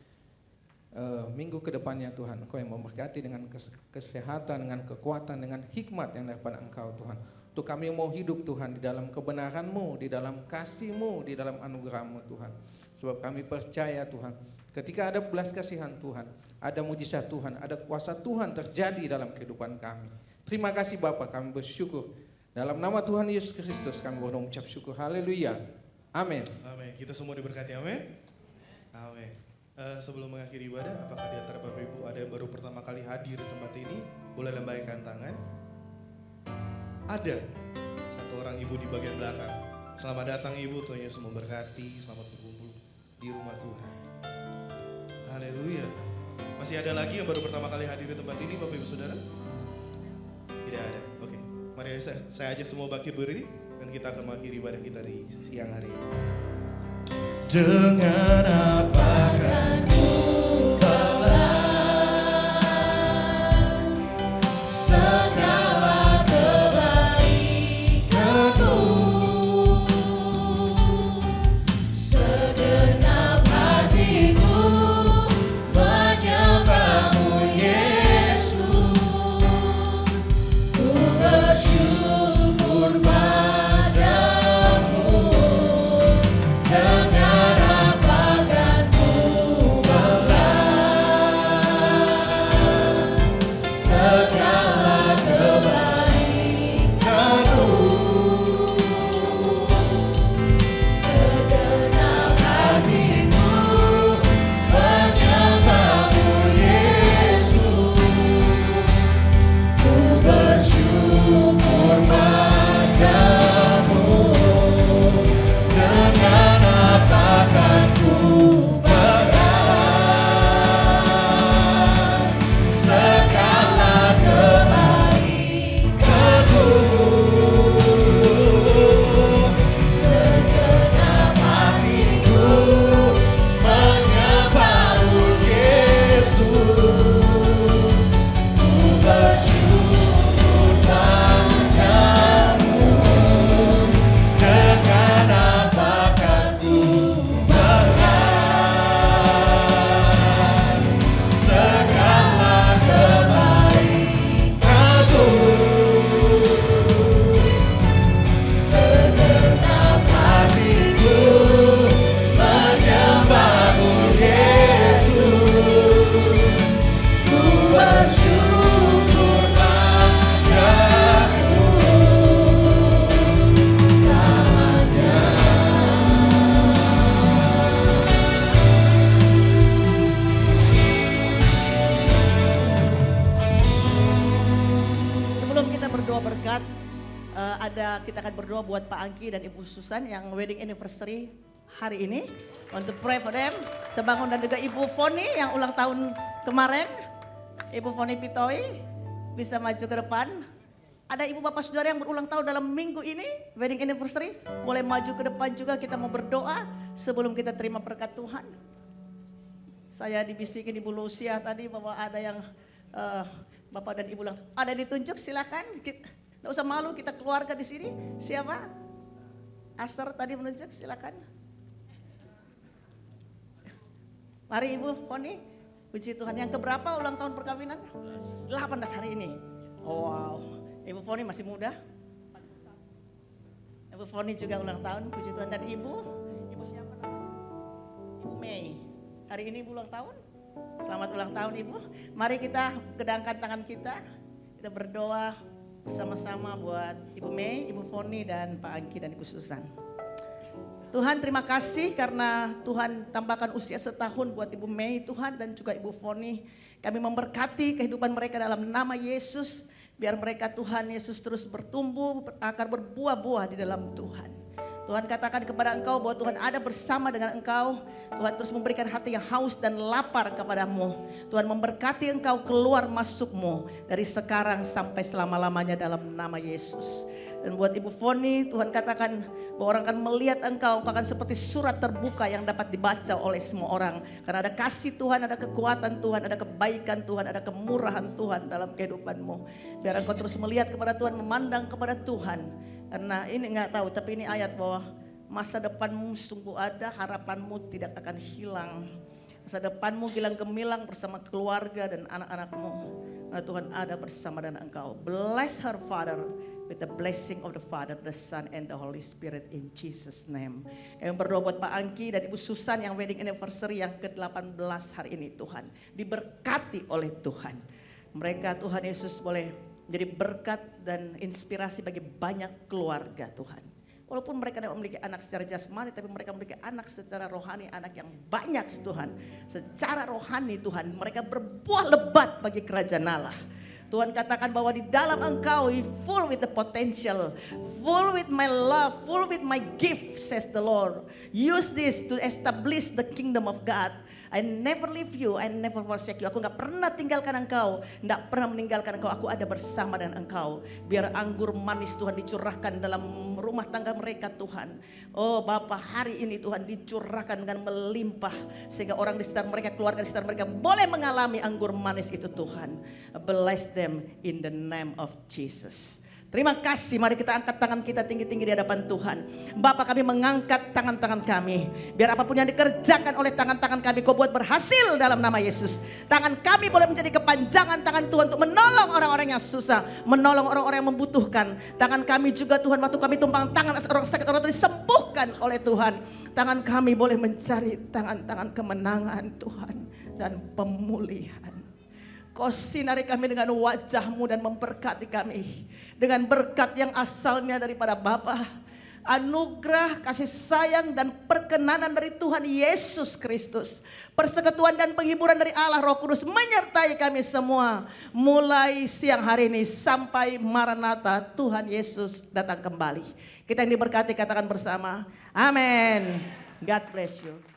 minggu ke depannya Tuhan. Engkau yang memberkati dengan kesehatan, dengan kekuatan, dengan hikmat yang daripada Engkau Tuhan. Untuk kami mau hidup Tuhan di dalam kebenaran-Mu, di dalam kasih-Mu, di dalam anugerah-Mu Tuhan. Sebab kami percaya Tuhan, ketika ada belas kasihan Tuhan, ada mujizat Tuhan, ada kuasa Tuhan terjadi dalam kehidupan kami. Terima kasih Bapa, kami bersyukur. Dalam nama Tuhan Yesus Kristus kami berdoa mengucap syukur. Haleluya. Amin. Amin. Kita semua diberkati, amin. Amin. Sebelum mengakhiri ibadah, apakah di antara Bapak Ibu ada yang baru pertama kali hadir di tempat ini? Boleh lambaikan tangan. Ada satu orang ibu di bagian belakang. Selamat datang ibu, Tuhan Yesus memberkati. Selamat berkumpul di rumah Tuhan. Haleluya. Masih ada lagi yang baru pertama kali hadir di tempat ini, Bapak Ibu Saudara? Tidak ada. Oke. Mari saya ajak semua bangkit berdiri dan kita akan mengakhiri ibadah kita di siang hari ini. Dengan apakah ku balas segala kebaikanmu, Segenap hatiku menyembah-Mu Yesus. Ku bersyukur padamu. Dengan apakah ku balas segala kebaikanmu. Segenap hatiku menyembah-Mu Yesus. Ku bersyukur padamu. Dengan apakah ku balas segala kebaikanmu. Segenap hatiku menyembah-Mu Yesus. Ku bersyukur padamu. Dengan apakah ku balas segala kebaikanmu. Segenap hatiku menyembah-Mu Yesus. Ku bersyukur padamu selamanya. Sebelum kita berdoa berkat, kita akan berdoa buat Pak Angki dan Ibu Susan yang wedding anniversary hari ini. Untuk pray for them, sebangun, dan juga Ibu Foni yang ulang tahun kemarin. Ibu Foni Pitoi bisa maju ke depan. Ada ibu bapak saudara yang berulang tahun dalam minggu ini, wedding anniversary, boleh maju ke depan juga. Kita mau berdoa sebelum kita terima berkat Tuhan. Saya dibisikin Ibu Lucia tadi bahwa ada yang bapak dan ibu ada ditunjuk, silakan. Nggak usah malu, kita keluarga di sini. Siapa? Aster tadi menunjuk, silakan. Mari Ibu Foni, puji Tuhan. Yang keberapa ulang tahun perkawinan? 18 hari ini. Oh, wow, Ibu Foni masih muda. Ibu Foni juga ulang tahun, puji Tuhan. Dan Ibu siapa namanya? Ibu Mei. Hari ini Ibu ulang tahun. Selamat ulang tahun Ibu. Mari kita kedangkan tangan kita. Kita berdoa bersama-sama buat Ibu Mei, Ibu Foni, dan Pak Angki dan Ibu Susan. Tuhan terima kasih karena Tuhan tambahkan usia setahun buat Ibu Mei Tuhan dan juga Ibu Foni. Kami memberkati kehidupan mereka dalam nama Yesus. Biar mereka Tuhan Yesus terus bertumbuh, akar berbuah-buah di dalam Tuhan. Tuhan katakan kepada engkau bahwa Tuhan ada bersama dengan engkau. Tuhan terus memberikan hati yang haus dan lapar kepadamu. Tuhan memberkati engkau keluar masukmu dari sekarang sampai selama-lamanya dalam nama Yesus. Dan buat Ibu Foni, Tuhan katakan bahwa orang akan melihat engkau akan seperti surat terbuka yang dapat dibaca oleh semua orang. Karena ada kasih Tuhan, ada kekuatan Tuhan, ada kebaikan Tuhan, ada kemurahan Tuhan dalam kehidupanmu. Biar engkau terus melihat kepada Tuhan, memandang kepada Tuhan. Karena ini enggak tahu, tapi ini ayat bahwa masa depanmu sungguh ada, harapanmu tidak akan hilang. Masa depanmu gilang gemilang bersama keluarga dan anak-anakmu. Karena Tuhan ada bersama dengan engkau. Bless her Father with the blessing of the Father, the Son, and the Holy Spirit in Jesus' name. Kami berdoa buat Pak Angki dan Ibu Susan yang wedding anniversary yang ke-18 hari ini Tuhan. Diberkati oleh Tuhan. Mereka Tuhan Yesus boleh menjadi berkat dan inspirasi bagi banyak keluarga Tuhan. Walaupun mereka tidak memiliki anak secara jasmani, tapi mereka memiliki anak secara rohani, anak yang banyak Tuhan. Secara rohani Tuhan, mereka berbuah lebat bagi kerajaan Allah. Tuhan katakan bahwa di dalam engkau full with the potential, full with my love, full with my gift, says the Lord. Use this to establish the kingdom of God. I never leave you, I never forsake you. Aku gak pernah tinggalkan engkau, gak pernah meninggalkan engkau. Aku ada bersama dengan engkau. Biar anggur manis Tuhan dicurahkan dalam rumah tangga mereka Tuhan. Oh Bapa, hari ini Tuhan dicurahkan dengan melimpah. Sehingga orang di sekitar mereka, keluarga di sekitar mereka boleh mengalami anggur manis itu Tuhan. Bless them in the name of Jesus. Terima kasih, mari kita angkat tangan kita tinggi-tinggi di hadapan Tuhan. Bapa, kami mengangkat tangan-tangan kami. Biar apapun yang dikerjakan oleh tangan-tangan kami, Kau buat berhasil dalam nama Yesus. Tangan kami boleh menjadi kepanjangan tangan Tuhan untuk menolong orang-orang yang susah. Menolong orang-orang yang membutuhkan. Tangan kami juga Tuhan, waktu kami tumpang tangan orang sakit, orang itu disembuhkan oleh Tuhan. Tangan kami boleh mencari tangan-tangan kemenangan Tuhan dan pemulihan. Kau sinari kami dengan wajah-Mu dan memberkati kami dengan berkat yang asalnya daripada Bapa. Anugerah, kasih sayang dan perkenanan dari Tuhan Yesus Kristus. Persekutuan dan penghiburan dari Allah Roh Kudus menyertai kami semua. Mulai siang hari ini sampai Maranatha, Tuhan Yesus datang kembali. Kita yang diberkati katakan bersama, amin. God bless you.